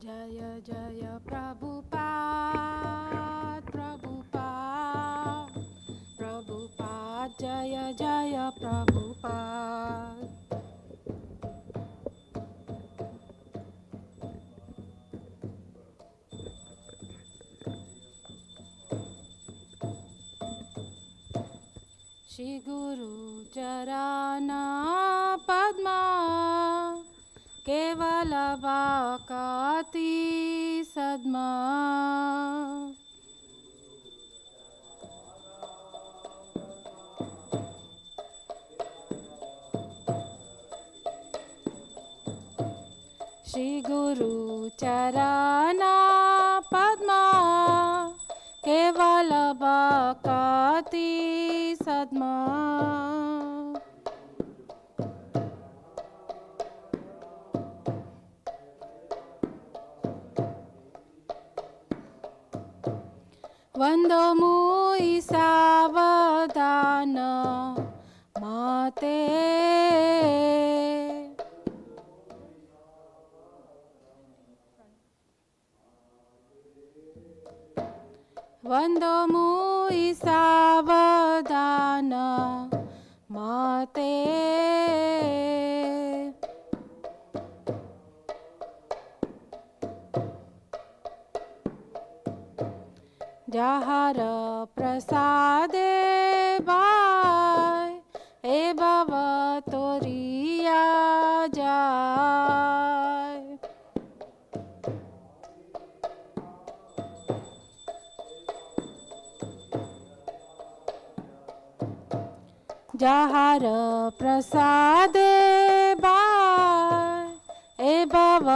जय जय प्रभुपाद प्रभुपाद प्रभुपाद जय जय प्रभुपाद। श्री गुरु चरणा पद्मा केवल वाकाति सद्मा। श्री गुरु चरणा पद्मा केवल वाकाति सद्मा। वंदो मुई सावधान माते वंदो मुई सावधान माते। जहर प्रसादे बाय ए भव तोरिया जाय। जहर प्रसादे बाय ए भव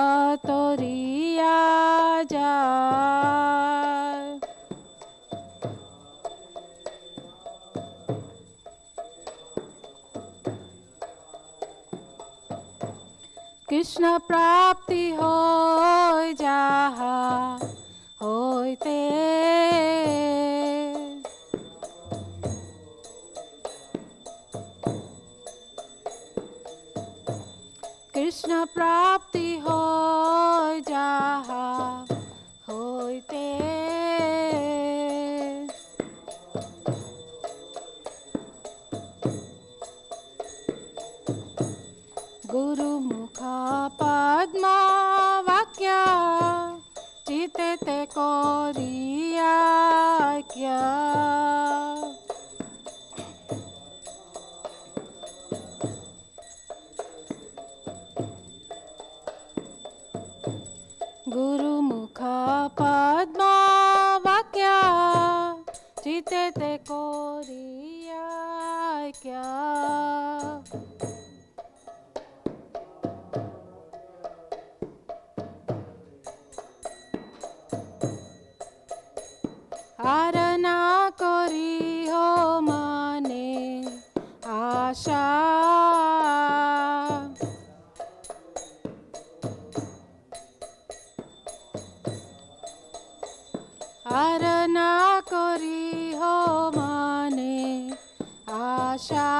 तोरिया जाय। कृष्ण प्राप्ति होय जाहा होयते। कृष्ण प्राप्ति होय जाहा होयते। गुरु मुखा पद्मा वाक्य चिते ते कोरिया क्या। गुरु मुखा पद्मा वाक्य चिते ते कोरिया क्या। आरना करी हो माने आशा। आरना करी हो माने आशा।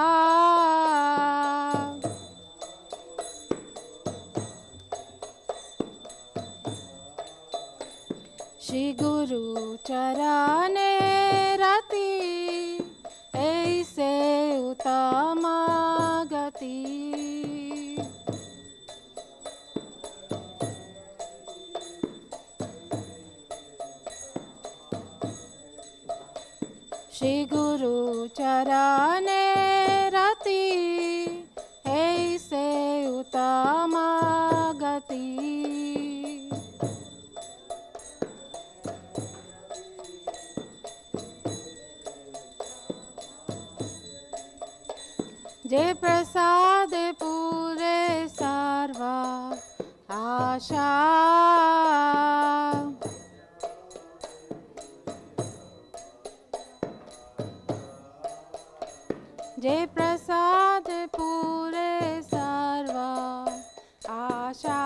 श्री गुरु चरणे रति ऐसे उत्तम गति। श्री गुरु चरणे रति ऐसे उत्तम गति। जे प्रसाद पूरे सर्वा आशा। जे प्रसाद पूरे सर्वा आशा।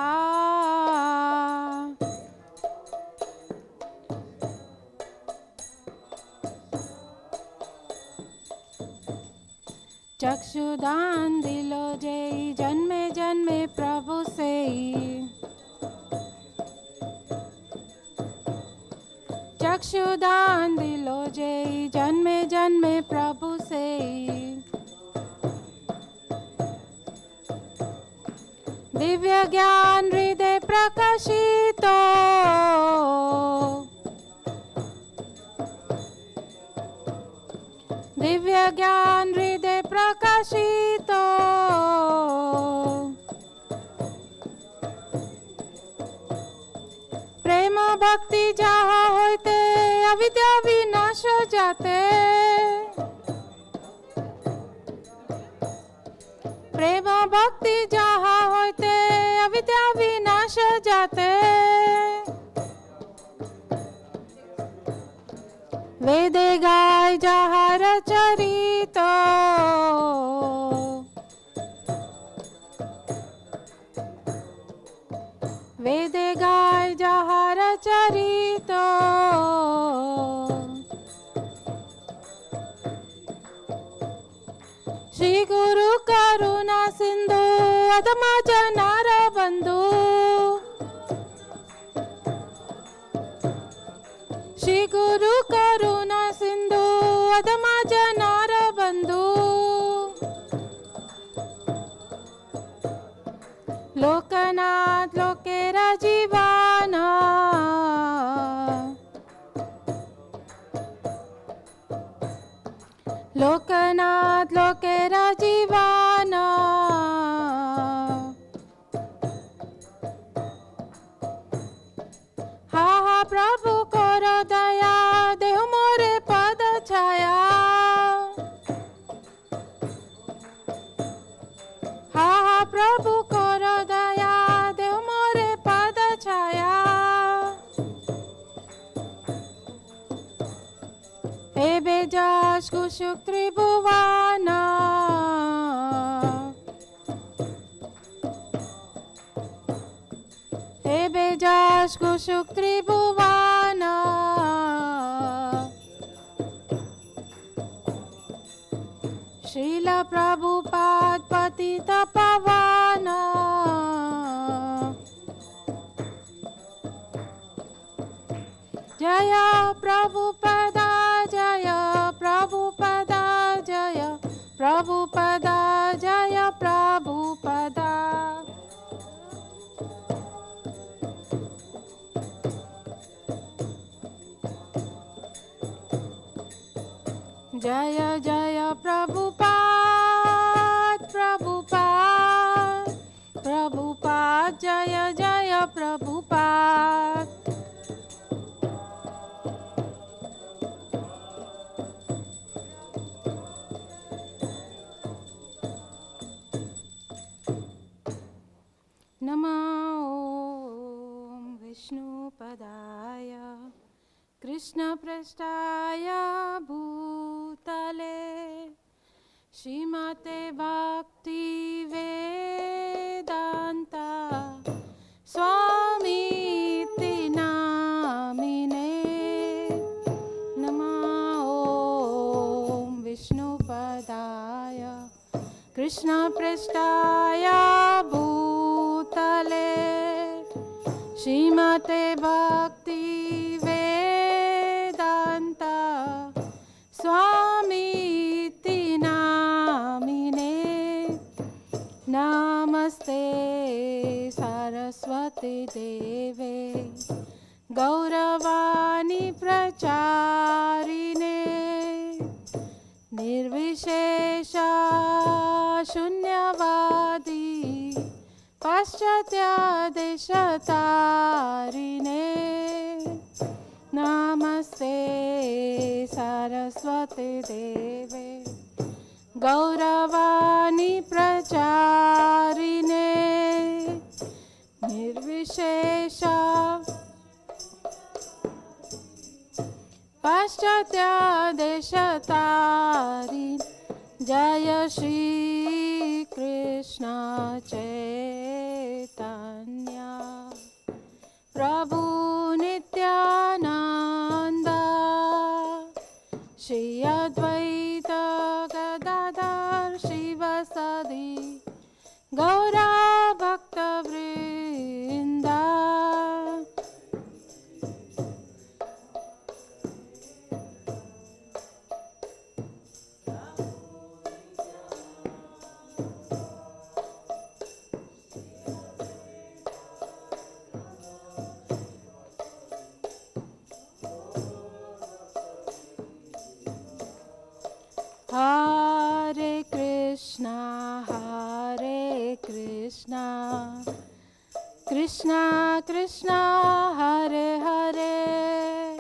चक्षुदान दिलो जय जन्मे जन्मे प्रभु से। चक्षुदान दिलो जे जन्मे जन्मे प्रभु से दिव्य ज्ञान हृदय प्रकाशितो दिव्य ज्ञान हृदय प्रकाशितो प्रेम भक्ति जहाँ होते अविद्या विनाश जाते प्रेम भक्ति जहाँ होते अविद्या विनाश जाते वेदे गाय जहाँ रचरितो वेदे गाय जहाँ रचरितो श्री गुरु करुणा सिंधु अधमा जनार बंधु श्री गुरु करुणा सिंधु अधमा जनार बंधु लोकनाथ लोकेरा जीवाना लोकनाथ लोकेरा जीवाना हा हा प्रभु करो दया देहु मोरे पद छाया हा हा प्रभु करो दया देहु मोरे पद छाया हे बेजाश कुशुक त्रिभुवाना हे बेजाश कुशुक त्रिभुवाना श्रील प्रभुपाद पतित पावाना जय प्रभुपदा जय प्रभुपदा जय प्रभुपदा जय प्रभुपदा जय जय प्रभुपाद प्रभुपाद प्रभुपाद जय जय प्रभुपाद नमो विष्णुपदाय कृष्णपृष्ठाय भूतले श्रीमते भक्तिवेदान्ता स्वामीति नामिने नमो विष्णुपदाय कृष्णपृष्ठाय भूतले श्रीमते भक्तिवेदान्ता स्वामीति नामिने नमस्ते सरस्वती देवे गौरवाणी प्रचारिणे निर्विशेषा शून्यवादी पाश्चात्यादेशतारिणे नमस्ते सरस्वती देवे गौरवाणी प्रचारिणे निर्विशेषा पाश्चात्यादेशतारिणे जय श्री कृष्ण चैतन्य प्रभु Nityanand Shri Advaita Gadadhar शिवसदि Gaura भक्तवृंद Hare Krishna, Krishna Krishna Hare Hare,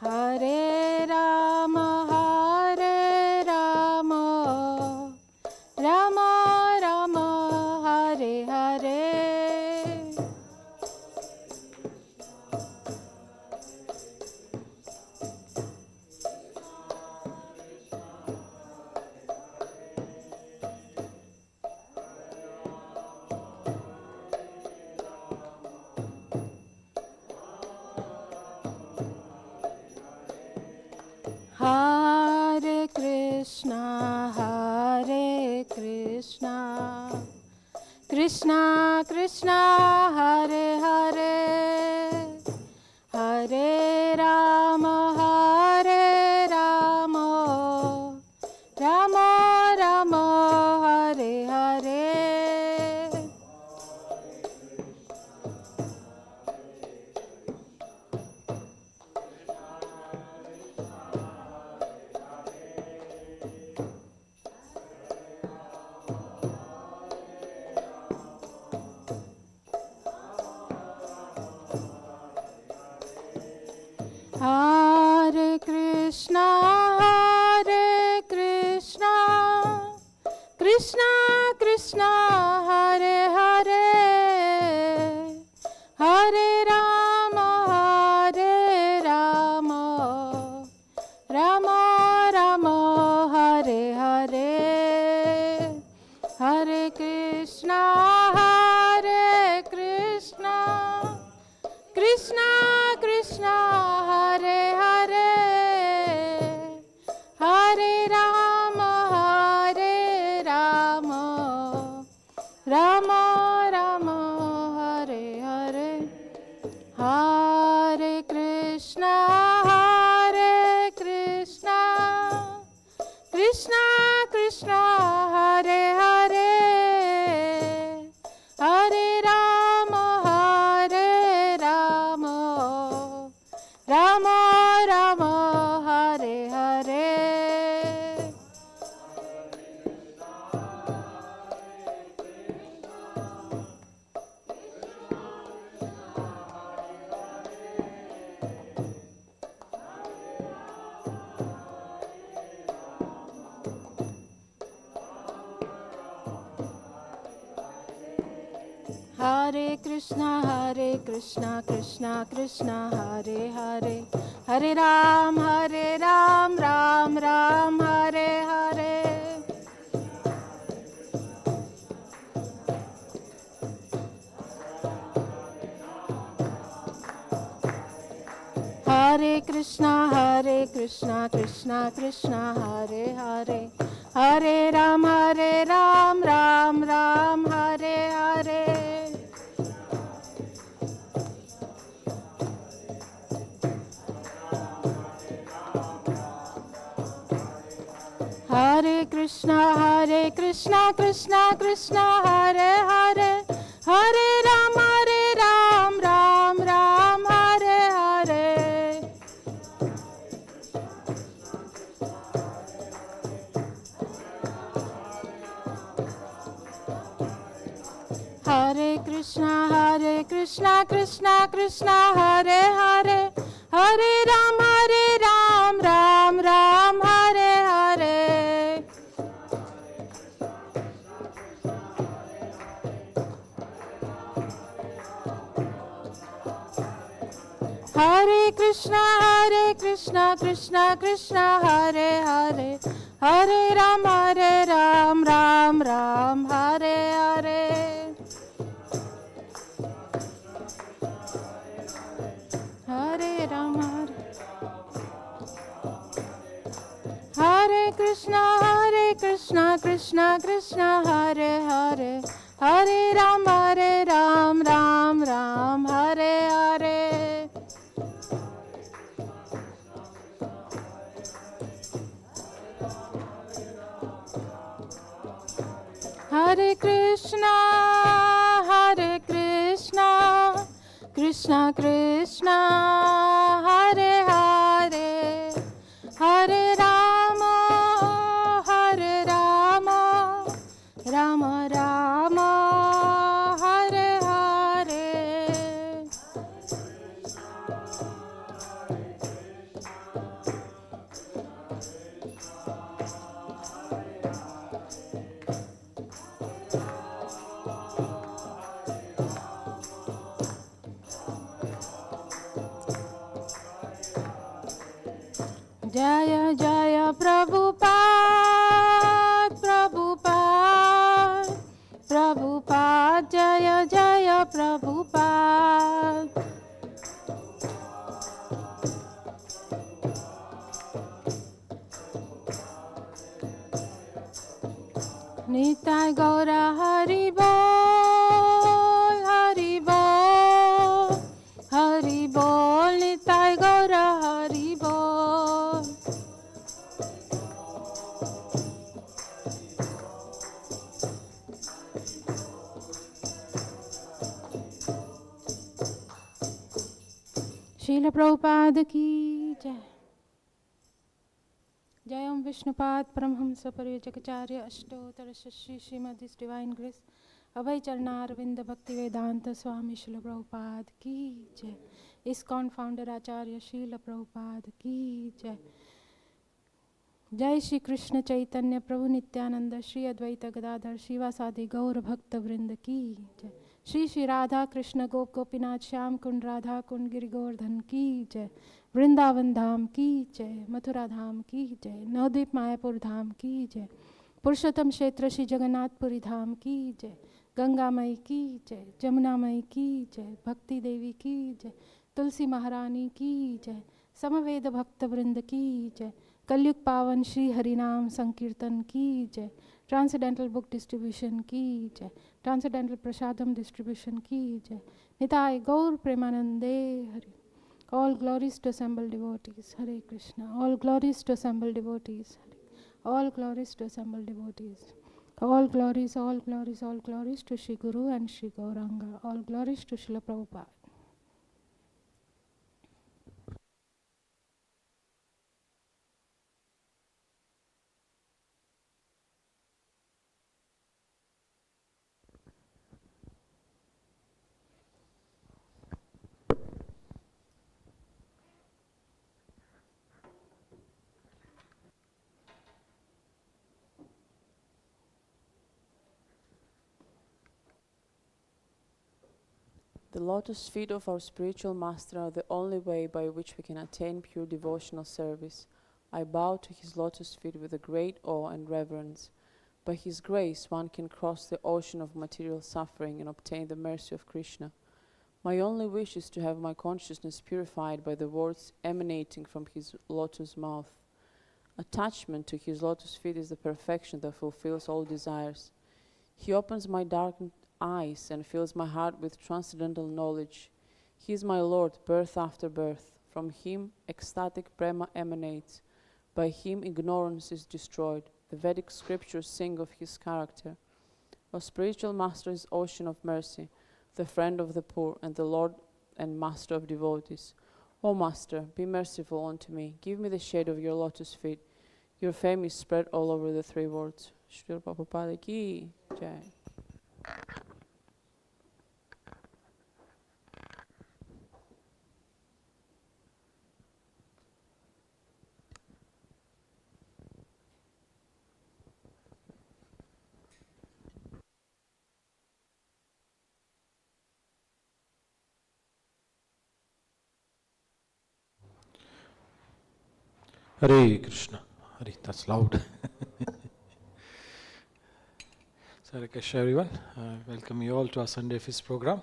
Hare Rama Hare Rama, Rama Rama Hare Hare. Hare Krishna, Hare Krishna, Krishna Krishna Hare Hare, Hare Rama Hare Rama, Rama Rama Hare Hare. Hare Krishna, Hare Krishna, Krishna Krishna Hare Hare, Hare Rama Hare Rama, Rama Rama Hare Hare. Hare Krishna, Hare Krishna, Krishna Krishna Hare Hare, Hare Rama Hare Rama, Rama Rama Hare Hare. Hare Krishna, Hare Krishna, Krishna Krishna Hare Hare, Hare Rama Hare Rama, Rama Rama Hare Hare. Hare Krishna, Krishna Krishna Hare Hare, Hare Ram, Ram Ram Hare Hare. Hare Krishna, Krishna Krishna Hare Hare, Hare Ram, Ram Ram Hare Hare. Hare Krishna, Krishna Krishna Hare Hare, Hare Ram, Ram Ram Hare Hare. Hare Krishna, Krishna Krishna Hare Hare, Hare Ram, Ram Ram Hare Hare. Hare Krishna, Krishna Krishna Hare Hare, Hare Ram, Ram Ram Hare Hare. Hare Ram, Hare Krishna, Krishna Hare Hare, Hare Ram, Ram Ram Hare Hare. Hare Krishna, Krishna Krishna Hare Hare, Hare Rama, Jaya Jaya Prabhupada, Prabhupada, Prabhupada, Jaya Jaya Prabhupada. Nitai Gaura Hari Bol, Hari Bol, Hari Bol, Nitai Gaura Hari Bol. Srila Prabhupada ki jai. Jai Om Vishnupad Paramhamsa Parivajakacarya Ashtotar Shri Srimad His Divine Grace Abhay Charnar Vinda Bhakti Vedanta Swami Srila Prabhupada ki jai. ISKCON founder Acharya Srila Prabhupada ki jai. Jai Shri Krishna Chaitanya Prabhu Nityananda Shri Advaita Gadadhar Shivasadi Gaur Bhakta Vrinda ki jai. Shri Shri Radha Krishna Gop Gopinath Shyam Kund Radha Kund Giri Govardhan ki jai. Vrindavan Dham ki jai. Mathura Dham ki jai. Navdip Mayapur Dham ki jai. Purushottam Kshetra Shri Jagannath Puri Dham ki jai. Ganga Mai ki jai. Jamuna Mai ki jai. Bhakti Devi ki jai. Tulsi Maharani ki jai. Samaveda Bhakta Vrinda ki jai. Kalyug Pavan Shri Harinam Sankirtan ki jai. Transcendental Book Distribution ki jai. Transcendental Prasadam Distribution ki jai. Nitai Gaur Premanande Hari. All glories to assembled devotees. Hare Krishna. All glories to assembled devotees. Hare. All glories to assembled devotees. All glories, all glories, all glories to Shri Guru and Shri Gauranga. All glories to Srila Prabhupada. The lotus feet of our spiritual master are the only way by which we can attain pure devotional service. I bow to his lotus feet with a great awe and reverence. By his grace, one can cross the ocean of material suffering and obtain the mercy of Krishna. My only wish is to have my consciousness purified by the words emanating from his lotus mouth. Attachment to his lotus feet is the perfection that fulfills all desires. He opens my darkened eyes and fills my heart with transcendental knowledge. He is my Lord, birth after birth. From him ecstatic prema emanates. By him ignorance is destroyed. The Vedic scriptures sing of his character. Our spiritual master is ocean of mercy, the friend of the poor, and the Lord and master of devotees. O Master, be merciful unto me. Give me the shade of your lotus feet. Your fame is spread all over the three worlds. Srila Prabhupada ki jai. Hare Krishna. Hare, that's loud. So, Hare Krishna everyone. Welcome you all to our Sunday Feast program.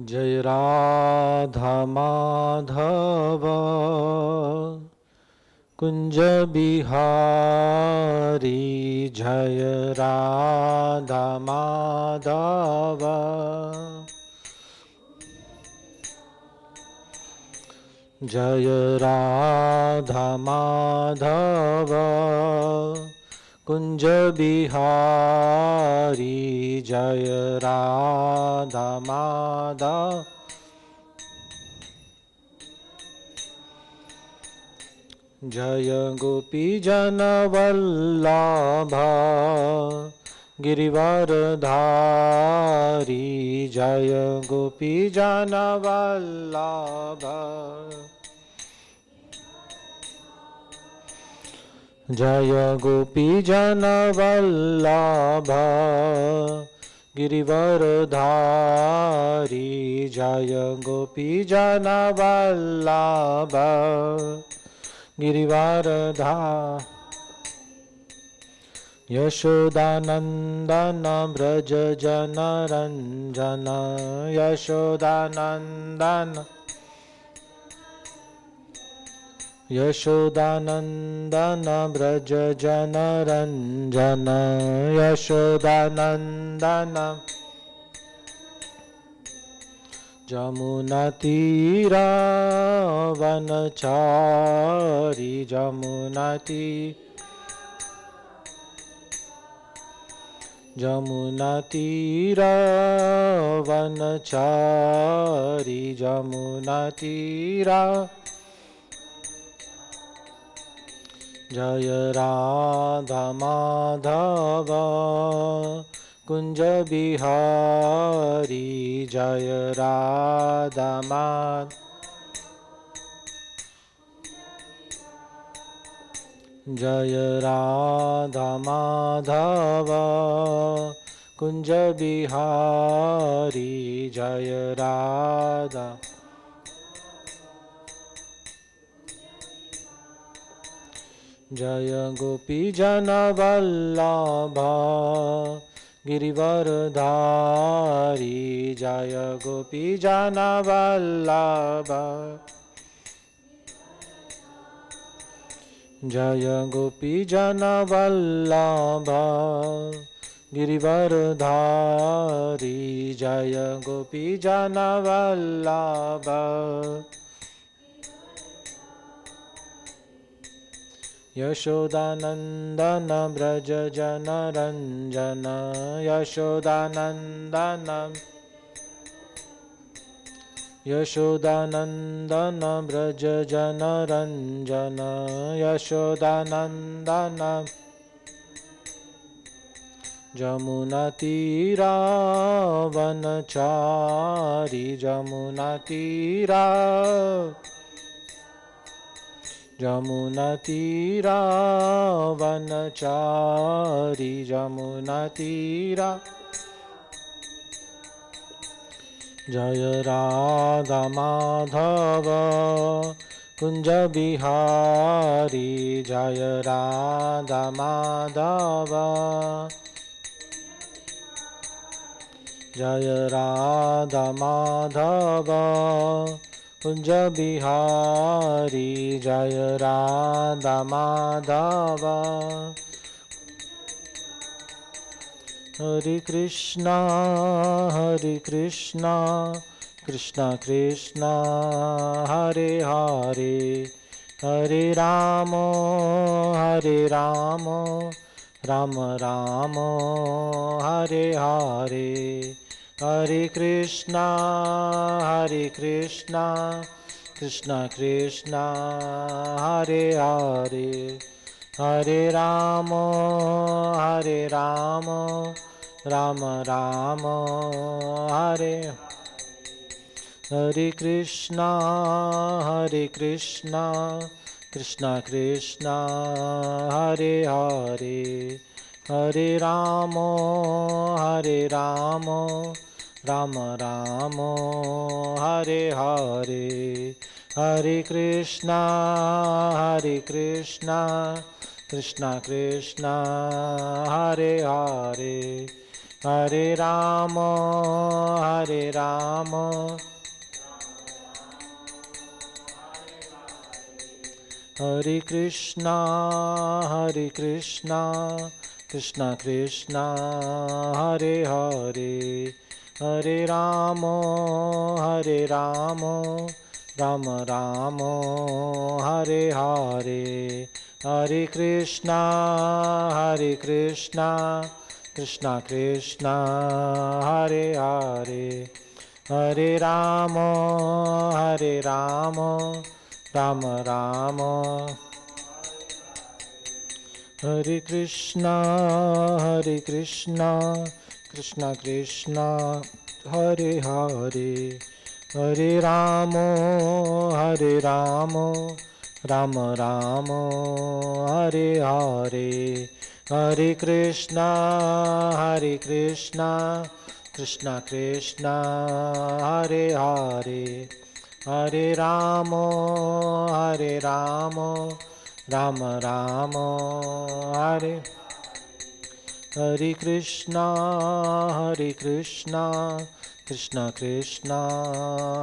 Jai Radha Madhava Kunja Bihari Jai Radha Madhava Jai Radha Madhava Kunja Bihari Jai Radha Madhava Jaya Gopi Jana Vallabha Girivaradhari Jaya Gopi Jana Vallabha जय गोपी जन वल्लभ गिरिवरधारी जय गोपी जन वल्लभ गिरिवरधारी यशोदानंदन व्रज जनरंजन यशोदानंदन यशोदानंदन व्रज जनरंजन यशोदानंदन जमुना तीरा वनचारी जमुना तीरा वनचारी जमुना तीरा जय राधा माधव कुंज बिहारी जय राधा माधव जय राधा माधव कुंज बिहारी जय राधा जय गोपी जन वल्लभ गिरिवरधारी जय गोपी जन वल्लभ जय गोपी जन वल्लभ गिरिवरधारी जय गोपी जन वल्लभ यशोदानंदन व्रज जनरंजन यशोदानंदन यशोदानंदन व्रज जनरंजन यशोदानंदन जमुना तीरा वनचारी जमुना तीरा वनचारी जमुना तीरा जय राधा माधव कुंज बिहारी जय राधा माधव जय राधा माधव कुंज बिहारी जय राधा माधव हरे कृष्णा कृष्णा कृष्णा हरे हरे हरे राम राम राम हरे हरे हरे कृष्णा कृष्णा कृष्णा हरे हरे हरे राम राम राम हरे हरे कृष्णा कृष्णा कृष्णा हरे हरे हरे राम राम राम हरे हरे हरे कृष्णा कृष्णा कृष्णा हरे हरे हरे राम हरे कृष्णा कृष्णा कृष्णा हरे हरे हरे राम राम राम हरे हरे हरे कृष्णा कृष्णा कृष्णा हरे हरे हरे राम राम राम हरे Krishna Krishna Krishna Hare Hare Hare Ram Ram Ram Hare Hare Hare Krishna Krishna Krishna Hare Hare Hare Rama Rama Rama Hare Hare Krishna Krishna Krishna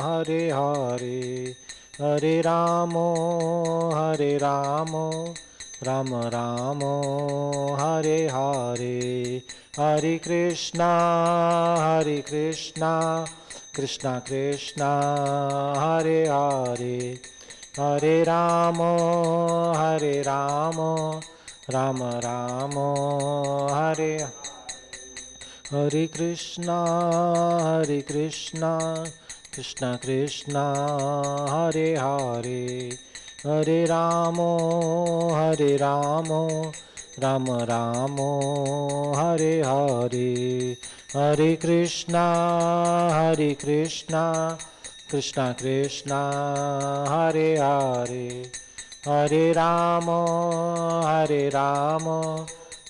Hare Hare Hare Rama Rama Rama Hare Hare Hare Krishna Krishna Krishna Hare Hare Hare Rama Rama Rama Hare Hare Krishna Krishna Krishna Hare Hare Hare Rama Rama Rama Hare Hare Hare Krishna Krishna Krishna Hare Hare Hare Rama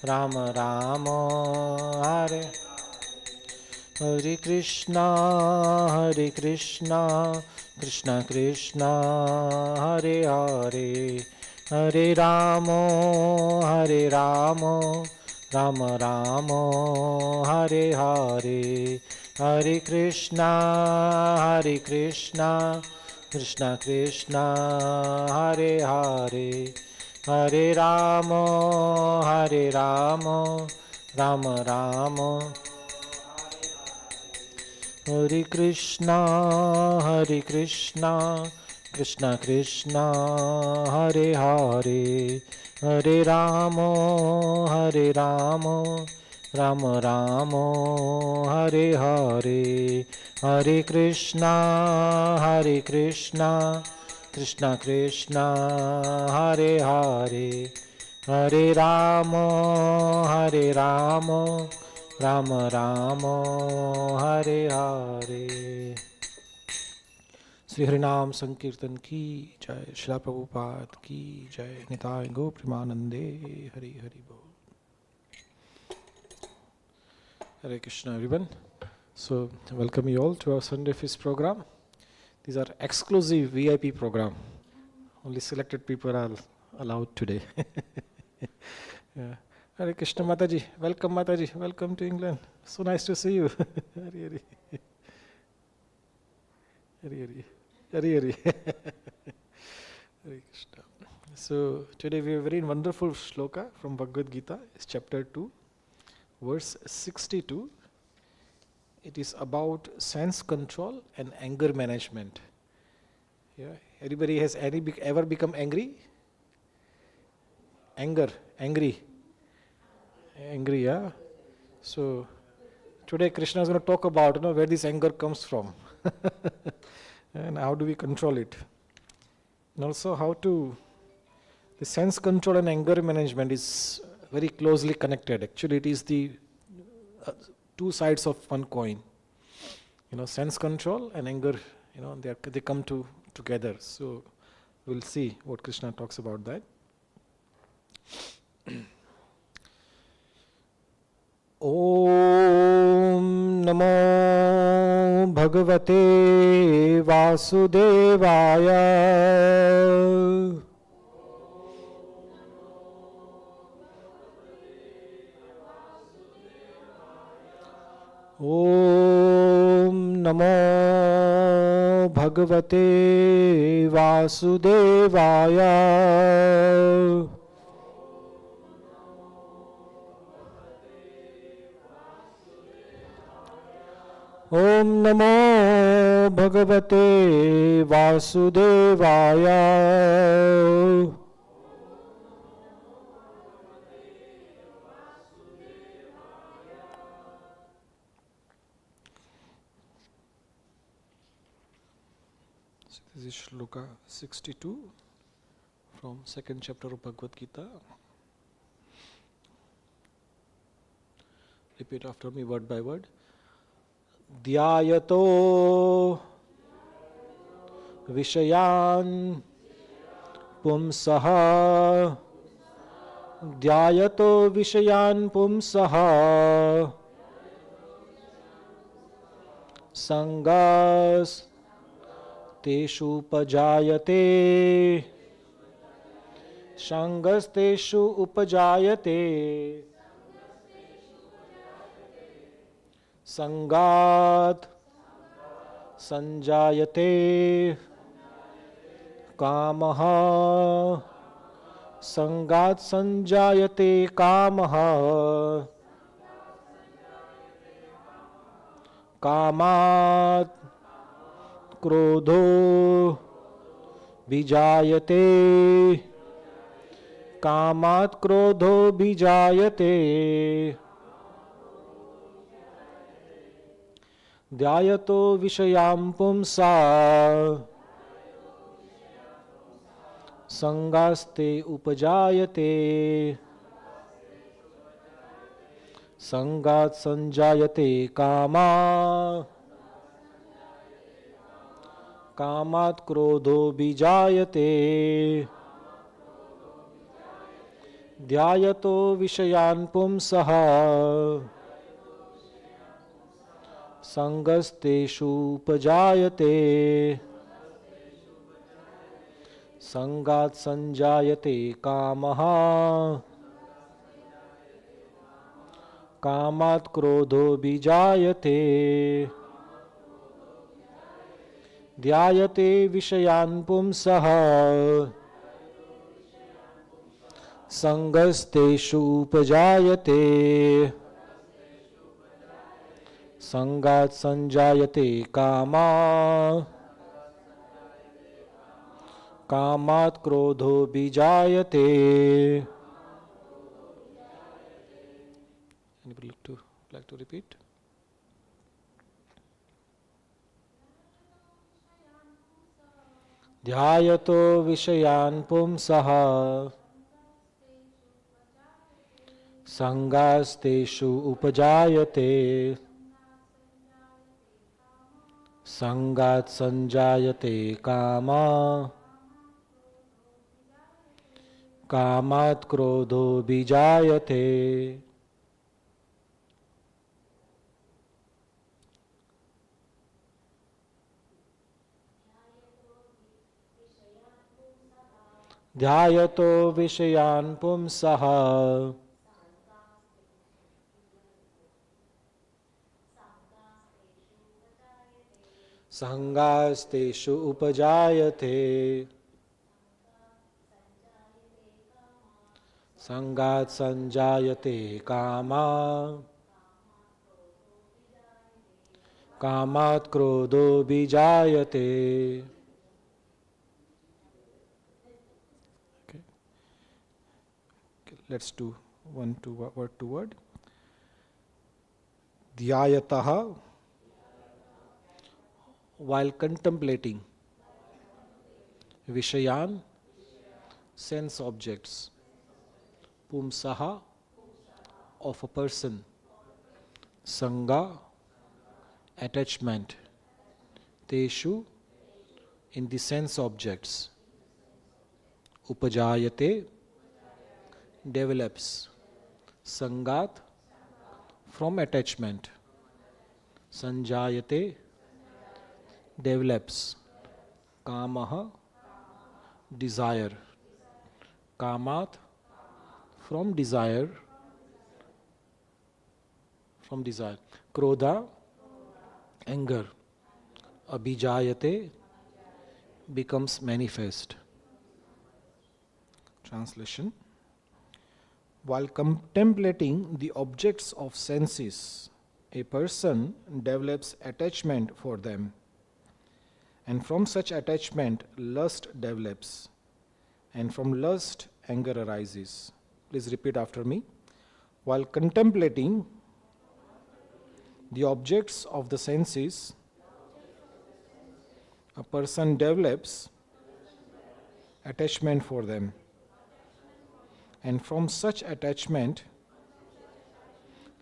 Rama Rama Hare Hare Krishna Krishna Krishna Hare Hare Hare Rama Rama Rama Hare Hare Hare Krishna Krishna Krishna Hare Hare Hare Rama Rama Rama Hare Krishna Krishna Krishna Hare Hare Hare Rama Rama Rama Hare Hare Hare Krishna Krishna Krishna Hare Hare Hare Rama Rama Rama Hare Hare Sri Harinam Sankirtan ki jai, Srila Prabhupada ki jai, Nitai Go Premanande Hari Hari Bol. Hare Krishna everyone. So welcome you all to our Sunday Feast program. These are exclusive VIP program. Only selected people are allowed today. Yeah. Hare Krishna Mataji, welcome Mataji, welcome to England. So nice to see you. Hari Hari. Hari Hari. Hari Hari. Hare Krishna. So today we have a very wonderful shloka from Bhagavad-Gita. It's chapter 2, verse 62. It is about sense control and anger management. Yeah. Anybody has ever become angry? Angry, yeah. So today Krishna is going to talk about where this anger comes from and how do we control it. And also how to, the sense control and anger management is very closely connected. Actually it is the two sides of one coin. Sense control and anger, they come together. So we'll see what Krishna talks about that. Om Namo Bhagavate Vasudevaya. Om Namo Bhagavate Vasudevaya. Om Namo Bhagavate Vasudevaya. So this is Shloka 62 from second chapter of Bhagavad-Gita. Repeat after me word by word. Dhyayato Vishayan Pumsaha Dhyayato Vishayan Pumsaha Sangas Teshu Upajayate Sangas Teshu Upajayate Sangat Sanjayate Kamaha Sangat Sanjayate Kamaha Kamat Krodho Bijayate Kamat Krodho Bijayate Dhyayato Vishayam Pumsa Sangaste Upajayate Sangat Sanjayate Kama Kamat Krodho Bijayate Dhyayato Vishayan Pumsaha Sangasteshu Upajayate Sangat Sanjayate Kamaha Kamat Krodho Bijayate Dhyayate Vishayan Pumsaha Sangasteshu Upajayate Sangat Sanjayate Kama Kamat Krodho Bijayate. Anybody like to repeat? Dhyayato Vishayan Pumsaha Sangasteshu Upajayate Sangat Sanjayate Kama Kamat Krodho Bijayate. Dhyayato Vishayan Pumsaha Sangasteshu Upajayate Sangat Sanjayate Kama Kamat Krodho Bijayate. Let's do word to word. Dhyayataha, while contemplating. Vishayan, sense objects. Pumsaha, of a person. Sangha, attachment. Teshu, in the sense objects. Upajayate, develops. Sangat, from attachment. Sanjayate, develops. Kamaha, desire. Kamat, from desire. Krodha, anger. Abhijayate, becomes manifest. Translation. While contemplating the objects of senses, a person develops attachment for them, and from such attachment lust develops, and from lust anger arises. Please repeat after me. While contemplating the objects of the senses, a person develops attachment for them, and from such attachment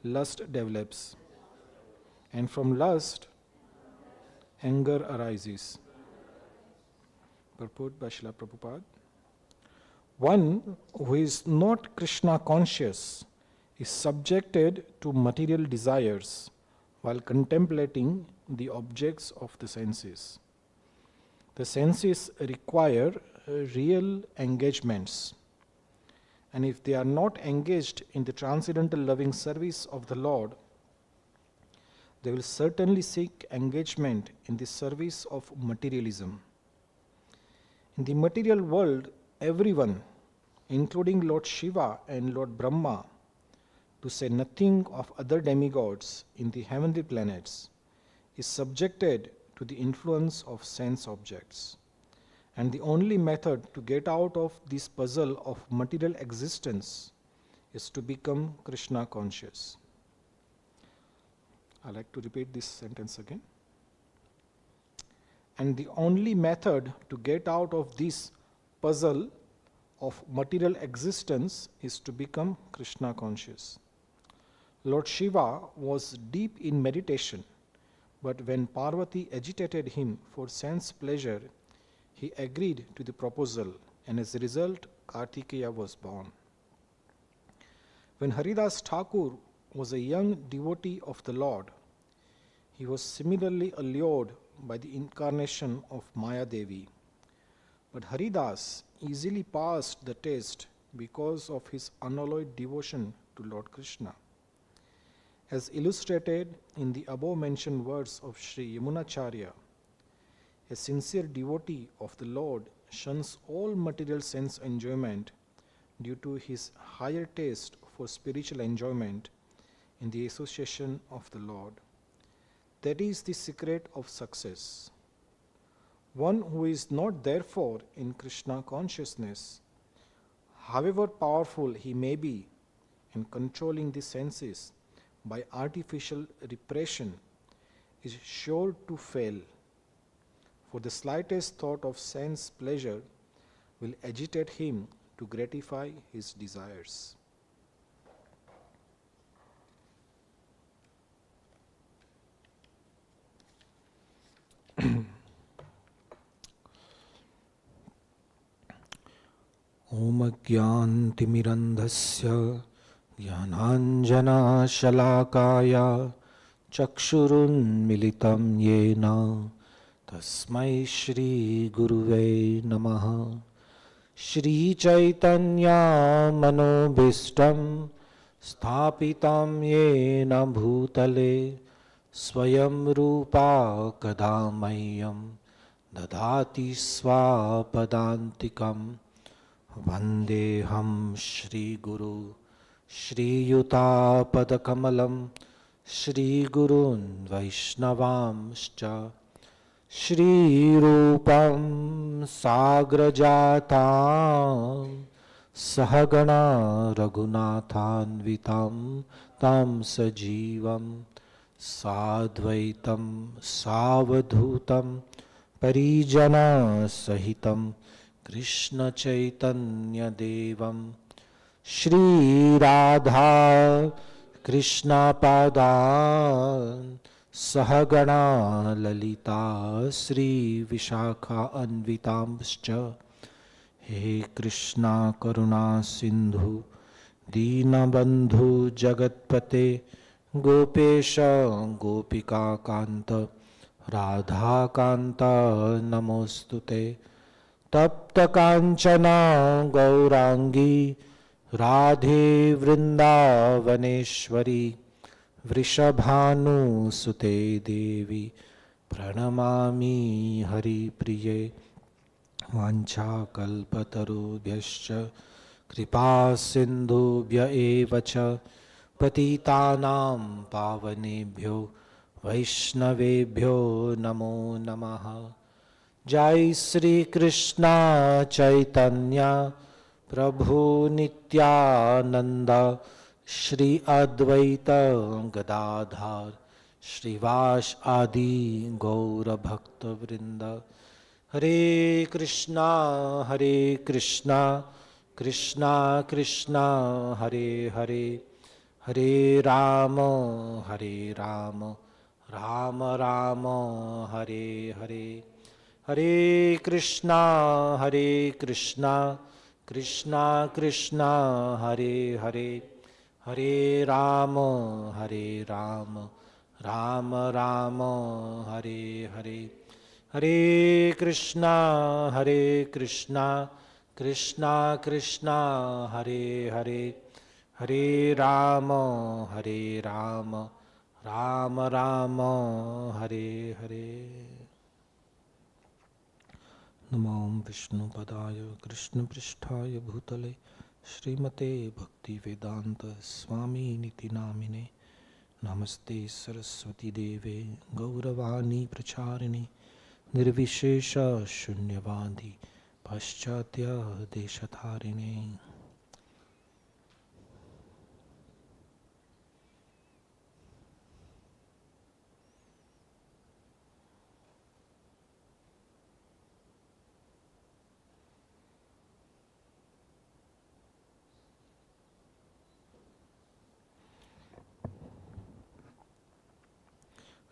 lust develops, and from lust anger arises. Purport by Srila Prabhupada. One who is not Krishna conscious is subjected to material desires while contemplating the objects of the senses. The senses require real engagements, and if they are not engaged in the transcendental loving service of the Lord, they will certainly seek engagement in the service of materialism. In the material world, everyone, including Lord Shiva and Lord Brahma, to say nothing of other demigods in the heavenly planets, is subjected to the influence of sense objects. And the only method to get out of this puzzle of material existence is to become Krishna conscious. I like to repeat this sentence again. And the only method to get out of this puzzle of material existence is to become Krishna conscious. Lord Shiva was deep in meditation, but when Parvati agitated him for sense pleasure, he agreed to the proposal, and as a result, Kartikeya was born. When Haridas Thakur was a young devotee of the Lord, he was similarly allured by the incarnation of Maya Devi. But Haridas easily passed the test because of his unalloyed devotion to Lord Krishna. As illustrated in the above mentioned words of Sri Yamunacharya, a sincere devotee of the Lord shuns all material sense enjoyment due to his higher taste for spiritual enjoyment in the association of the Lord. That is the secret of success. One who is not therefore in Krishna consciousness, however powerful he may be in controlling the senses by artificial repression, is sure to fail. For the slightest thought of sense pleasure will agitate him to gratify his desires. Om Ajnantimirandhasya Jnananjana Shalakaya Chakshurunmilitam Yena Tasmai Shri Guruve Namaha. Shri Chaitanya Manobhishtam Sthapitam Yena Bhutale Swayam Rupa Kadamayyam Dadati Swapadantikam Vandeham Shri Guru Shri Yuta Padakamalam Shri Gurun Vaishnavamscha Shri Rupam Sagrajatam Sahagana Raghunathanvitam Tam Sajivam Sadvaitam Savadhutam Parijana Sahitam Krishna Chaitanya Devam Shri Radha Krishna Padan Sahagana Lalita Sri Vishakha Anvitamscha He Krishna Karuna Sindhu Deenabandhu Jagatpate Gopesha Gopika Kanta Radha Kanta Namostute Tapta Kanchana Gaurangi Radhe Vrindavaneshwari Vrishabhanu Sute Devi Pranamami Hari Priye Vancha Kalpatarubhyascha Kripa Sindhubhya Evacha Patitanam Pavanebhyo Vaishnavebhyo Namo Namaha. Jai Sri Krishna Chaitanya Prabhu Nityananda Shri Advaita Gadadhar Shrivas Adi Gaura Bhakta Vrinda. Hare Krishna Krishna Krishna Hare Hare Hare Rama Rama Rama Hare Hare Hare Krishna Krishna Krishna Hare Hare, Hare Rama Hare Rama, Rama Rama Hare Hare, Hare Krishna Krishna Krishna Hare Hare, Hare Rama Rama Rama Hare Hare. Namo Vishnu Padaya Krishna Pristhaya Bhutale Srimate Bhakti Vedanta Swami Niti Namine Namaste Saraswati Deve Gauravani Pracharini Nirvishesha Shunyavadi Paschatya Deshatharine.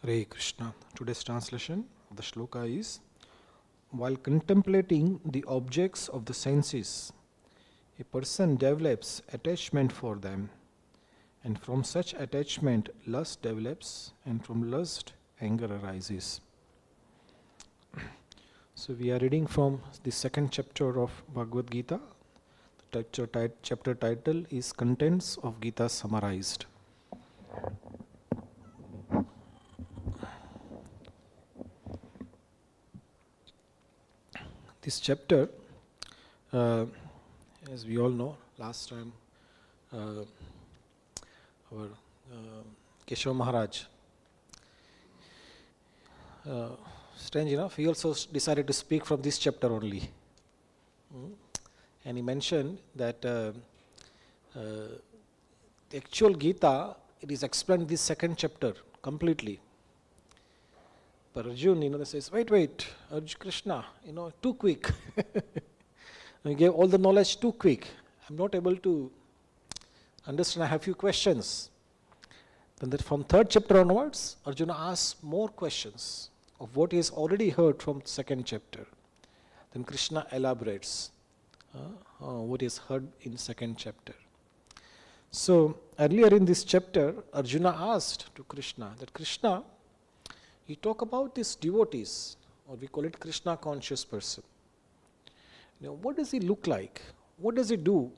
Hare Krishna. Today's translation of the shloka is: while contemplating the objects of the senses, a person develops attachment for them, and from such attachment lust develops, and from lust anger arises. So we are reading from the second chapter of Bhagavad-Gita. The chapter title is Contents of Gita Summarized. This chapter, as we all know, last time our Keshav Maharaj, strange enough, he also decided to speak from this chapter only. And he mentioned that the actual Gita, it is explained in this second chapter completely. But Arjun, says, wait, Arjun Krishna, too quick. You gave all the knowledge too quick. I'm not able to understand. I have few questions. Then that from third chapter onwards, Arjuna asks more questions of what he has already heard from second chapter. Then Krishna elaborates what is heard in second chapter. So earlier in this chapter, Arjuna asked to Krishna that Krishna, you talk about these devotees, or we call it Krishna conscious person. What does he look like? What does he do?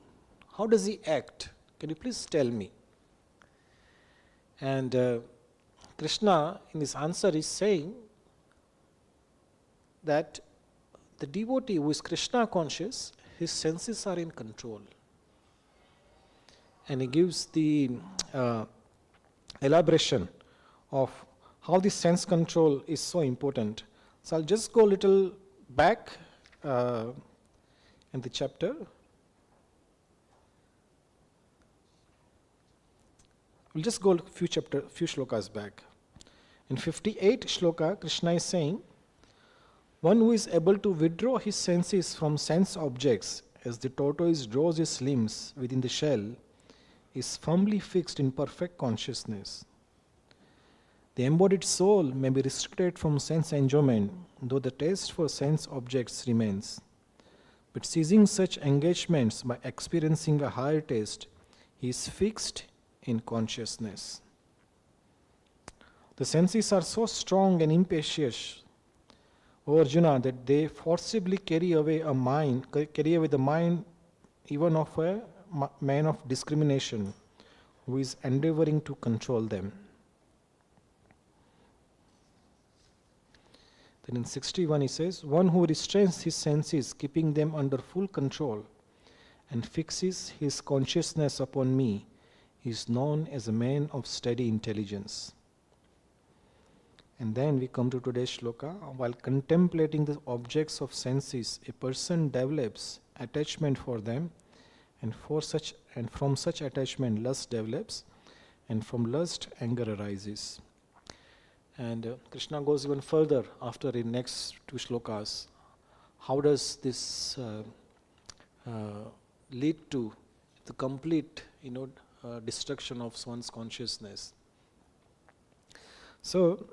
How does he act? Can you please tell me? And Krishna in his answer is saying that the devotee who is Krishna conscious, his senses are in control. And he gives the elaboration of how this sense control is so important. So I'll just go a little back in the chapter. We'll just go a few shlokas back. In 58 shloka, Krishna is saying, one who is able to withdraw his senses from sense objects as the tortoise draws its limbs within the shell is firmly fixed in perfect consciousness. The embodied soul may be restricted from sense enjoyment, though the taste for sense objects remains. But ceasing such engagements by experiencing a higher taste, he is fixed in consciousness. The senses are so strong and impetuous, O Arjuna, that they forcibly carry away the mind even of a man of discrimination who is endeavoring to control them. Then in 61 he says, one who restrains his senses, keeping them under full control, and fixes his consciousness upon me, is known as a man of steady intelligence. And then we come to today's shloka. While contemplating the objects of senses, a person develops attachment for them, and from such attachment lust develops, and from lust anger arises. And Krishna goes even further after in next two shlokas. How does this lead to the complete, destruction of one's consciousness? So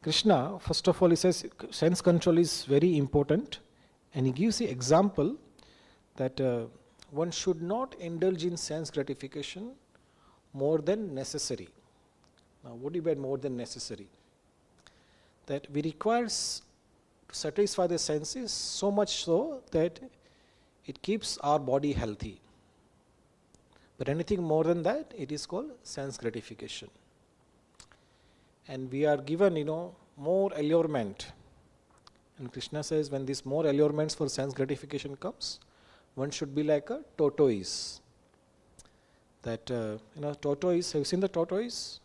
Krishna, first of all, he says sense control is very important, and he gives the example that one should not indulge in sense gratification more than necessary. Now, what do you mean more than necessary? That we require to satisfy the senses so much so that it keeps our body healthy. But anything more than that, it is called sense gratification. And we are given, more allurement. And Krishna says when these more allurements for sense gratification comes, one should be like a tortoise. That, tortoise, have you seen the tortoise?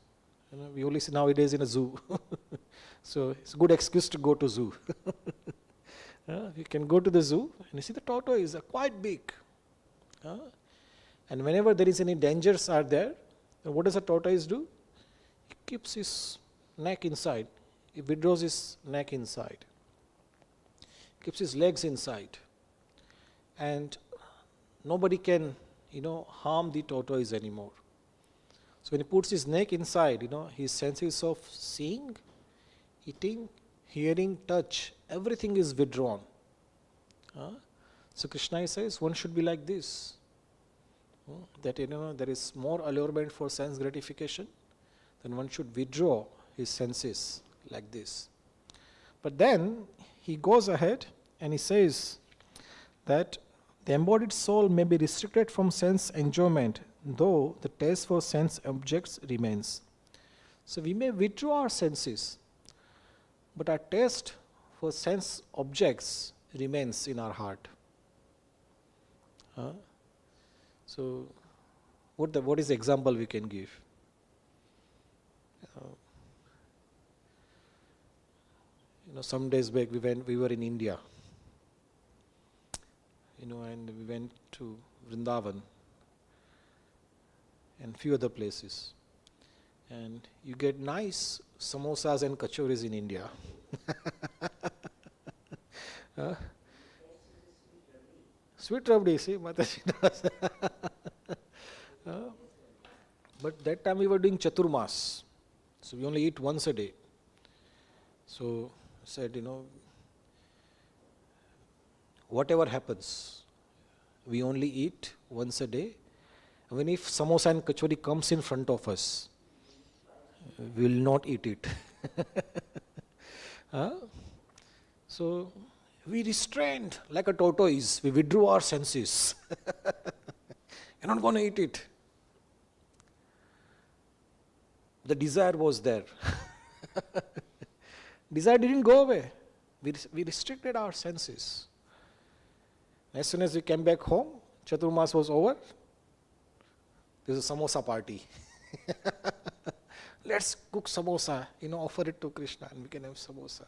We only see nowadays in a zoo. So it's a good excuse to go to zoo. You can go to the zoo and you see the tortoise are quite big. And whenever there is any dangers are there, what does a tortoise do? He keeps his neck inside. He withdraws his neck inside. Keeps his legs inside. And nobody can, harm the tortoise anymore. So when he puts his neck inside, his senses of seeing, eating, hearing, touch, everything is withdrawn. So Krishna says one should be like this. That there is more allurement for sense gratification, then one should withdraw his senses like this. But then he goes ahead and he says that the embodied soul may be restricted from sense enjoyment, though the taste for sense objects remains. So we may withdraw our senses, but our taste for sense objects remains in our heart. So what is the example we can give? Some days back we were in India, and we went to Vrindavan and few other places. And you get nice samosas and kachoris in India. Sweet rabdi, see, Mataji does. But that time we were doing Chaturmas. So we only eat once a day. So said, whatever happens, we only eat once a day. Even if samosa and kachori comes in front of us, we will not eat it. So we restrained like a tortoise. We withdrew our senses. You're not going to eat it. The desire was there. Desire didn't go away. We restricted our senses. As soon as we came back home, Chaturmas was over. There's a samosa party. Let's cook samosa, offer it to Krishna and we can have samosa.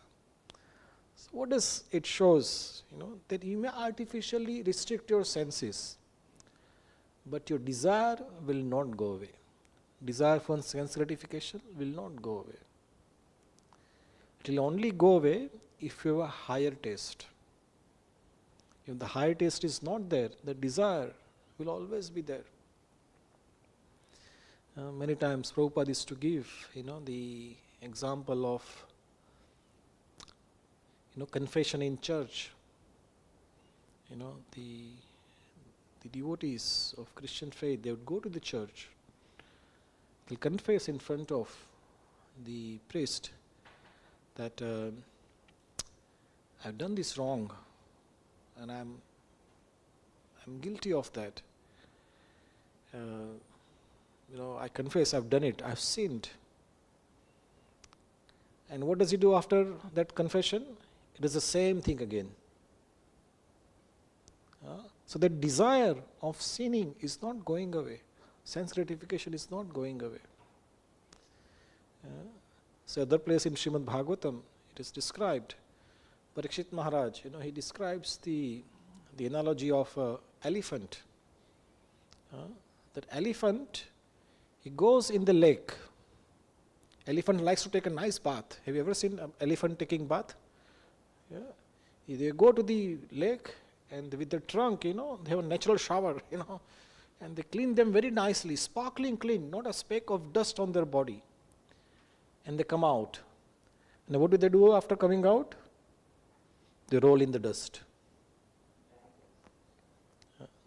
So what does it shows? That you may artificially restrict your senses, but your desire will not go away. Desire for sense gratification will not go away. It will only go away if you have a higher taste. If the higher taste is not there, the desire will always be there. Many times Prabhupada used to give, the example of, confession in church. The devotees of Christian faith, they would go to the church. They'll confess in front of the priest that I've done this wrong and I'm guilty of that. I confess I've done it, I've sinned. And what does he do after that confession? It is the same thing again. So that desire of sinning is not going away. Sense gratification is not going away. So other place in Srimad Bhagavatam, it is described. Parikshit Maharaj, he describes the analogy of an elephant. That elephant, he goes in the lake. Elephant likes to take a nice bath. Have you ever seen an elephant taking bath? Yeah. They go to the lake and with the trunk, they have a natural shower, and they clean them very nicely, sparkling clean, not a speck of dust on their body. And they come out. Now what do they do after coming out? They roll in the dust.